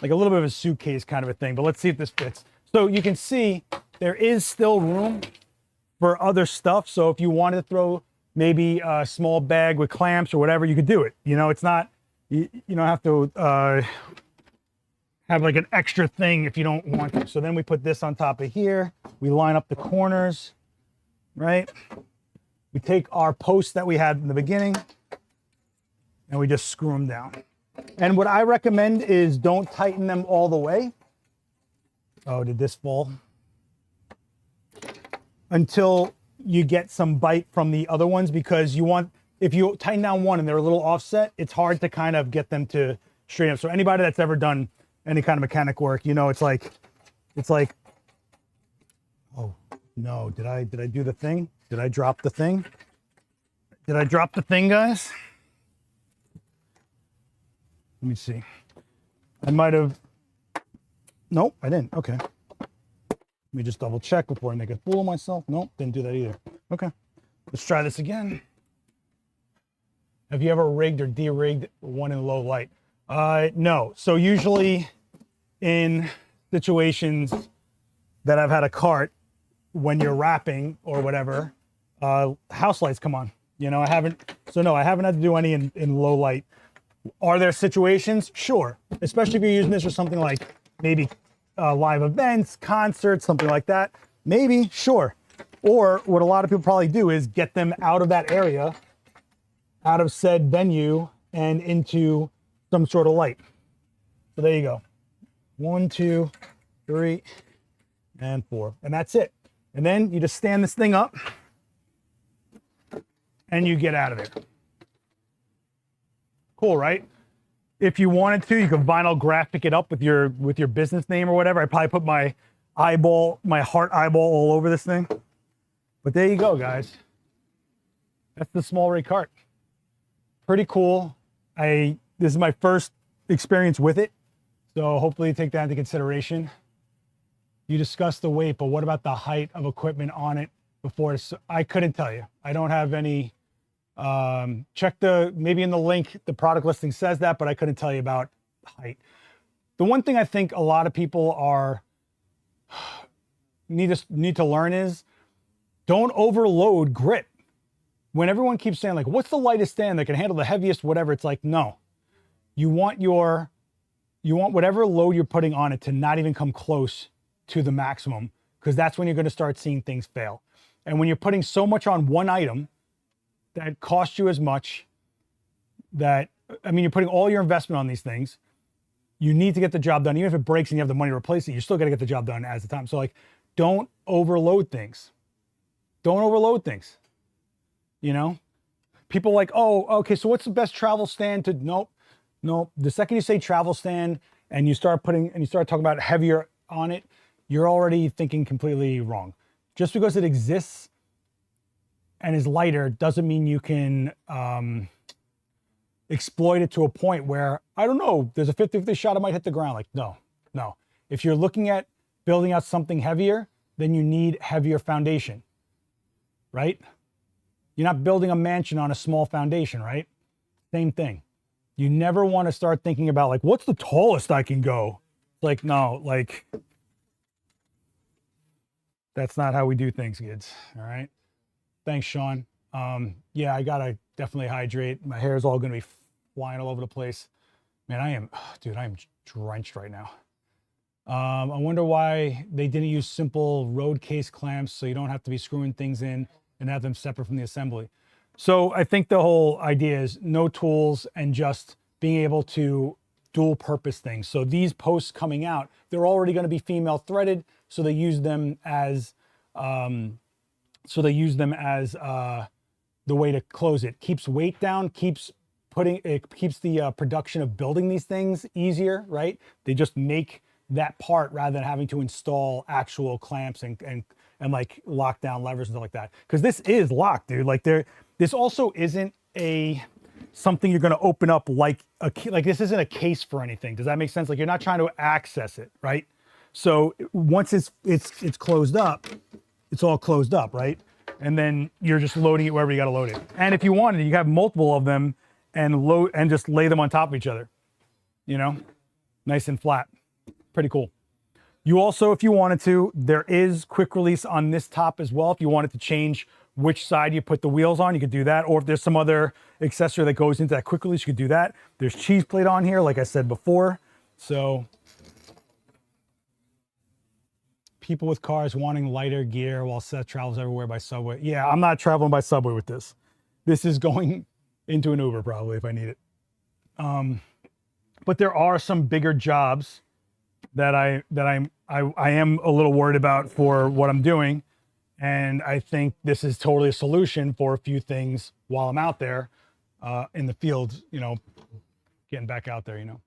little bit of a suitcase kind of a thing. But let's see if this fits. So you can see there is still room for other stuff. So if you wanted to throw maybe a small bag with clamps or whatever, you could do it. You know, it's not, you don't have to have like an extra thing if you don't want to. So then we put this on top of here. We line up the corners, right? We take our posts that we had in the beginning and we just screw them down. And what I recommend is don't tighten them all the way. Oh, did this fall? Until you get some bite from the other ones, because you want, if you tighten down one and they're a little offset, it's hard to kind of get them to straighten up. So anybody that's ever done any kind of mechanic work, you know, it's like, oh no, did I do the thing? Did I drop the thing? Did I drop the thing, guys? Let me see. I might have, nope, I didn't. Okay. Let me just double check before I make a fool of myself. Nope, didn't do that either. Okay, let's try this again. Have you ever rigged or de-rigged one in low light? No. So usually in situations that I've had a cart, when you're wrapping or whatever, house lights come on. You know, I haven't had to do any in low light. Are there situations? Sure. Especially if you're using this for something like maybe live events, concerts, something like that. Maybe, sure. Or what a lot of people probably do is get them out of that area, out of said venue and into some sort of light. So there you go. 1, 2, 3, and 4. And that's it. And then you just stand this thing up and you get out of there. Cool, right? If you wanted to, you could vinyl graphic it up with your business name or whatever. I probably put my eyeball, my heart eyeball all over this thing. But there you go, guys. That's the SmallRig cart. Pretty cool. This is my first experience with it, so hopefully take that into consideration. You discussed the weight, but what about the height of equipment on it before? I couldn't tell you. I don't have any. Check maybe in the link, the product listing says that, but I couldn't tell you about height. The one thing I think a lot of people need to learn is don't overload grit. When everyone keeps saying like, what's the lightest stand that can handle the heaviest, whatever, it's like, no, you want whatever load you're putting on it to not even come close to the maximum, because that's when you're going to start seeing things fail. And when you're putting so much on one item that costs you as much, you're putting all your investment on these things, you need to get the job done. Even if it breaks and you have the money to replace it, you still got to get the job done as the time. So like, don't overload things. Don't overload things. You know, people like, oh, okay, so what's the best travel stand to, nope. The second you say travel stand and you start talking about heavier on it, you're already thinking completely wrong. Just because it exists and is lighter doesn't mean you can exploit it to a point where, I don't know, there's a 50-50 shot it might hit the ground. Like, no. If you're looking at building out something heavier, then you need heavier foundation, right? You're not building a mansion on a small foundation, right? Same thing. You never want to start thinking about like, what's the tallest I can go? Like, no, like, that's not how we do things, kids. All right. Thanks, Sean. Yeah, I gotta definitely hydrate. My hair is all gonna be flying all over the place. Man, I am drenched right now. I wonder why they didn't use simple road case clamps so you don't have to be screwing things in and have them separate from the assembly. So I think the whole idea is no tools and just being able to dual purpose things. So these posts coming out, they're already going to be female threaded, so they use them as the way to close it. Keeps weight down, keeps the production of building these things easier, right? They just make that part rather than having to install actual clamps and like lock down levers and stuff like that. Because this is locked, dude. Like this also isn't something you're going to open up like this isn't a case for anything. Does that make sense? Like you're not trying to access it, right? So once it's closed up, it's all closed up, right? And then you're just loading it wherever you got to load it. And if you wanted, you have multiple of them and just lay them on top of each other. You know, nice and flat. Pretty cool. You also, if you wanted to, there is quick release on this top as well. If you wanted to change which side you put the wheels on, you could do that. Or if there's some other accessory that goes into that quick release, you could do that. There's cheese plate on here, like I said before. So people with cars wanting lighter gear while Seth travels everywhere by subway. Yeah, I'm not traveling by subway with this. This is going into an Uber probably if I need it. But there are some bigger jobs that I am a little worried about for what I'm doing. And I think this is totally a solution for a few things while I'm out there in the field, you know, getting back out there, you know.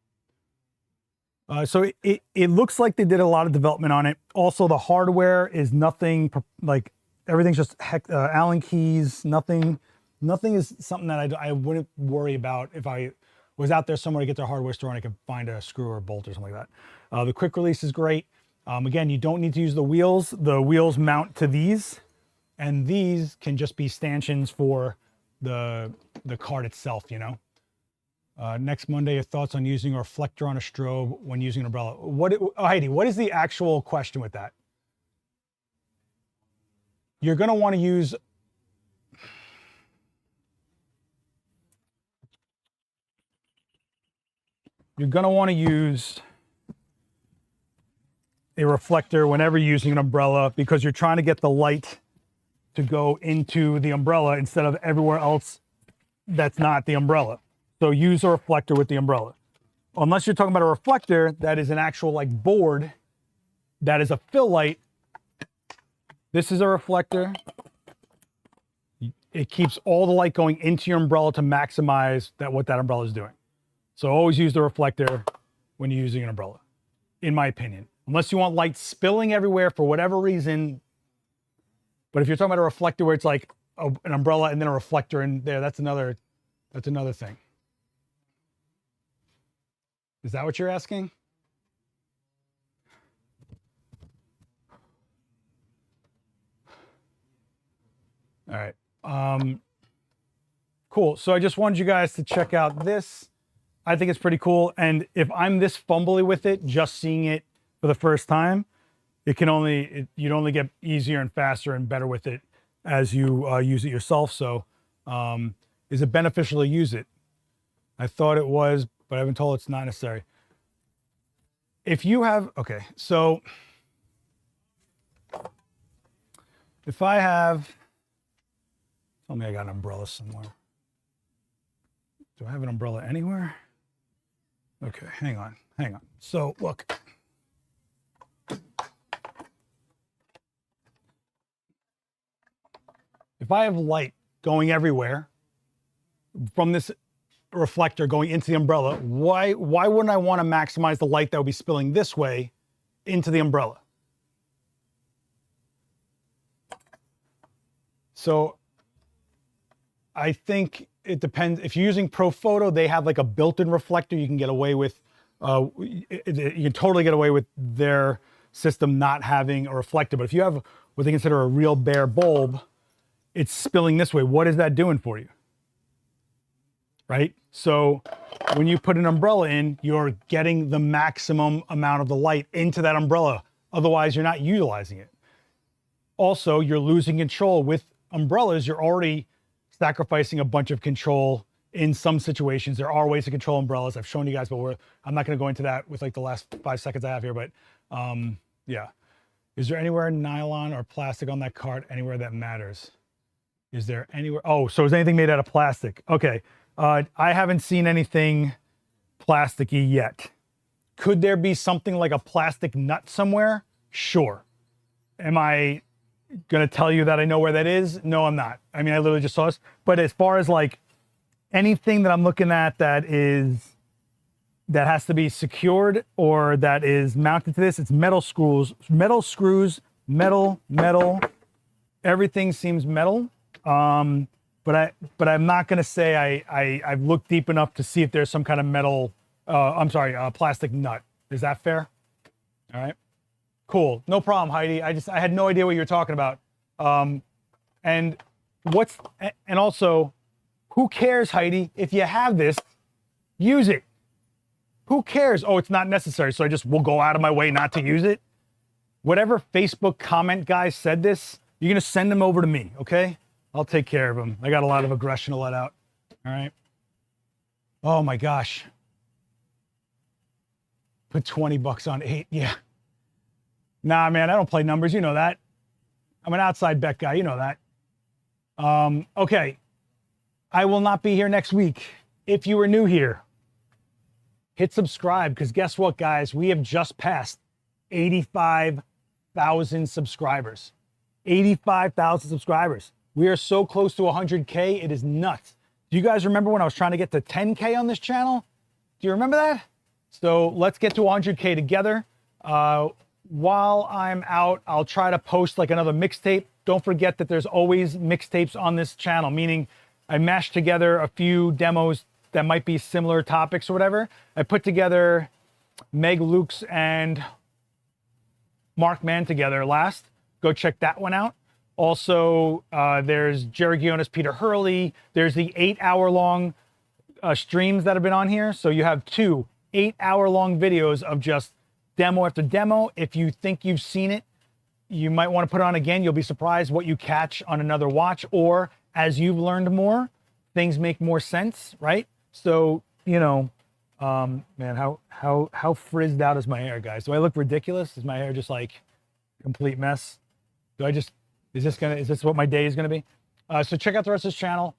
So it looks like they did a lot of development on it. Also, the hardware is nothing like everything's just Allen keys. Nothing is something that I wouldn't worry about if I was out there somewhere to get to a hardware store and I could find a screw or a bolt or something like that. The quick release is great. Again, you don't need to use the wheels. The wheels mount to these, and these can just be stanchions for the card itself, you know. Next Monday, your thoughts on using a reflector on a strobe when using an umbrella. Heidi, what is the actual question with that? You're going to want to use... You're going to want to use a reflector whenever you're using an umbrella, because you're trying to get the light to go into the umbrella instead of everywhere else that's not the umbrella. So use a reflector with the umbrella. Unless you're talking about a reflector that is an actual like board that is a fill light. This is a reflector. It keeps all the light going into your umbrella to maximize what that umbrella is doing. So always use the reflector when you're using an umbrella, in my opinion. Unless you want light spilling everywhere for whatever reason. But if you're talking about a reflector where it's like an umbrella and then a reflector in there, that's another thing. Is that what you're asking? All right. Cool. So I just wanted you guys to check out this. I think it's pretty cool. And if I'm this fumbly with it, just seeing it for the first time, you'd only get easier and faster and better with it as you use it yourself. So is it beneficial to use it? I thought it was, but I've been told it's not necessary. If you have, okay, so if I have, tell me I got an umbrella somewhere. Do I have an umbrella anywhere? Okay, hang on. So look. If I have light going everywhere from this reflector going into the umbrella, why wouldn't I want to maximize the light that would be spilling this way into the umbrella? So I think it depends. If you're using Pro Photo, they have like a built-in reflector. You can get away with, you can totally get away with their system not having a reflector. But if you have what they consider a real bare bulb, it's spilling this way. What is that doing for you? Right? So when you put an umbrella in, you're getting the maximum amount of the light into that umbrella. Otherwise, you're not utilizing it. Also, you're losing control. With umbrellas, you're already sacrificing a bunch of control in some situations. There are ways to control umbrellas. I've shown you guys, but I'm not going to go into that with like the last 5 seconds I have here. But yeah. Is there anywhere nylon or plastic on that cart? Anywhere that matters? Is there anywhere? Oh, so is anything made out of plastic? Okay. I haven't seen anything plasticky yet. Could there be something like a plastic nut somewhere? Sure. Am I going to tell you that I know where that is? No, I'm not. I mean, I literally just saw this. But as far as like anything that I'm looking at that has to be secured or that is mounted to this, it's metal screws, metal. Everything seems metal. But I'm not going to say I've looked deep enough to see if there's some kind of metal, plastic nut. Is that fair? All right. Cool. No problem, Heidi. I had no idea what you were talking about. And also, who cares, Heidi? If you have this, use it. Who cares? Oh, it's not necessary, so I just will go out of my way not to use it. Whatever Facebook comment guy said this, you're going to send them over to me, okay? I'll take care of them. I got a lot of aggression to let out. All right. Oh my gosh. Put 20 bucks on 8. Yeah. Nah, man, I don't play numbers. You know that. I'm an outside bet guy. You know that. Okay. I will not be here next week. If you were new here, hit subscribe, because guess what, guys? We have just passed 85,000 subscribers. 85,000 subscribers. We are so close to 100K, it is nuts. Do you guys remember when I was trying to get to 10K on this channel? Do you remember that? So let's get to 100K together. While I'm out, I'll try to post like another mixtape. Don't forget that there's always mixtapes on this channel, meaning I mashed together a few demos that might be similar topics or whatever. I put together Meg Lukes and Mark Mann together last. Go check that one out. Also, there's Jerry Guionis, Peter Hurley. There's the 8-hour-long streams that have been on here. So you have 2 8-hour-long videos of just demo after demo. If you think you've seen it, you might want to put it on again. You'll be surprised what you catch on another watch, or as you've learned more, things make more sense, right? So, you know, man, how frizzed out is my hair, guys? Do I look ridiculous? Is my hair just like complete mess? Do I just, is this what my day is gonna be? So check out the rest of this channel.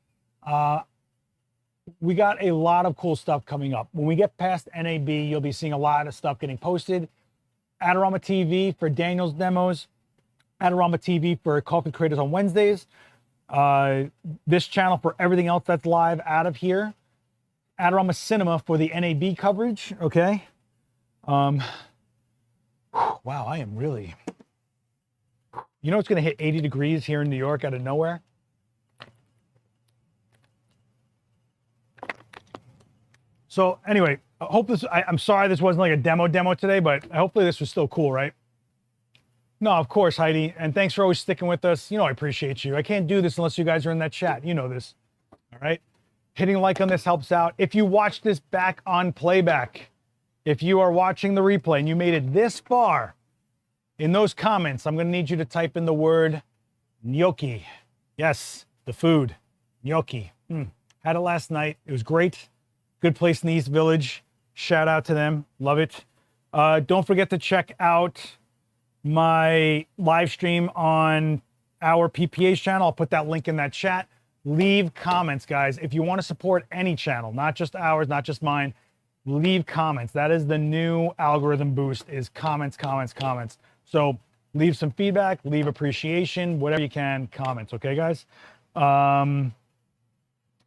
We got a lot of cool stuff coming up. When we get past NAB, you'll be seeing a lot of stuff getting posted. Adorama TV for Daniel's demos. Adorama TV for Coffee Creators on Wednesdays. This channel for everything else that's live out of here. Adorama Cinema for the NAB coverage, okay? Wow, I am really... You know it's gonna hit 80 degrees here in New York out of nowhere? So anyway, I hope this, I'm sorry this wasn't like a demo today, but hopefully this was still cool, right? No, of course, Heidi. And thanks for always sticking with us. You know, I appreciate you. I can't do this unless you guys are in that chat. You know this, all right? Hitting like on this helps out. If you watch this back on playback, if you are watching the replay and you made it this far, in those comments, I'm gonna need you to type in the word gnocchi. Yes, the food, gnocchi. Had it last night. It was great. Good place in the East Village. Shout out to them. Love it. Don't forget to check out my live stream on our PPA's channel. I'll put that link in that chat. Leave comments, guys. If you want to support any channel, not just ours, not just mine, leave comments. That is the new algorithm boost, is comments, comments, comments. So leave some feedback, leave appreciation, whatever you can, comments, okay, guys?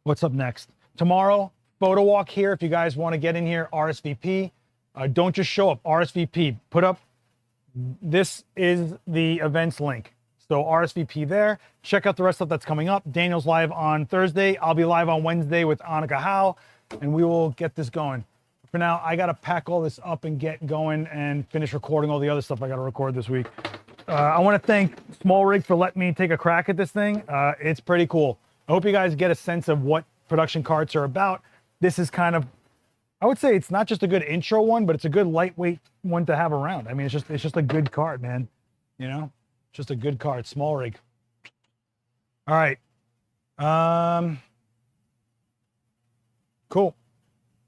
What's up next? Tomorrow, photo walk here. If you guys want to get in here, RSVP. Don't just show up, RSVP. Put up, this is the events link. So RSVP there. Check out the rest of stuff that's coming up. Daniel's live on Thursday. I'll be live on Wednesday with Annika Howe, and we will get this going. For now, I got to pack all this up and get going and finish recording all the other stuff I got to record this week. I want to thank SmallRig for letting me take a crack at this thing. It's pretty cool. I hope you guys get a sense of what production carts are about. This is kind of, I would say it's not just a good intro one, but it's a good lightweight one to have around. I mean, it's just a good cart, man. You know, just a good cart. SmallRig. All right. Cool.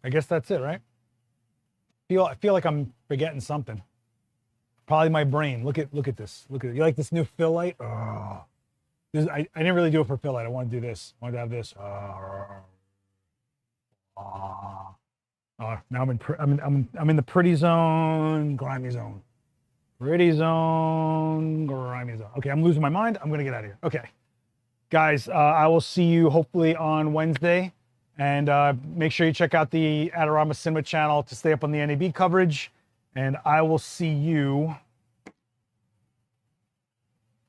I guess that's it, right? I feel like I'm forgetting something. Probably my brain. Look at this. Look at it. You like this new fill light? Oh, I didn't really do it for fill light. I want to do this. I want to have this. Now I'm in the pretty zone, grimy zone. Pretty zone, grimy zone. Okay, I'm losing my mind. I'm gonna get out of here. Okay, guys, I will see you hopefully on Wednesday, and make sure you check out the Adorama Cinema channel to stay up on the NAB coverage. And I will see you,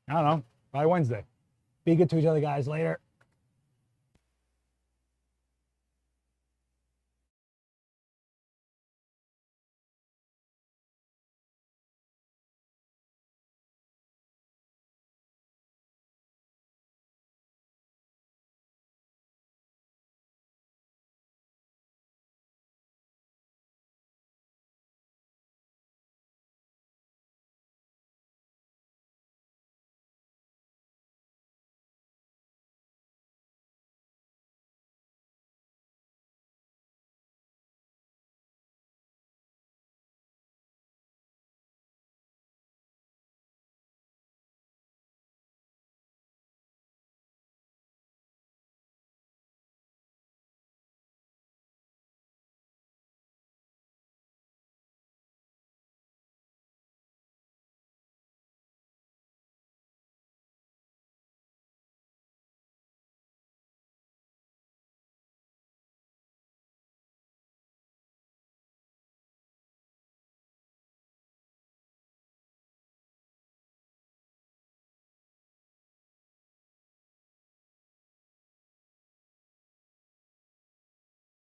I don't know, by Wednesday. Be good to each other, guys. Later.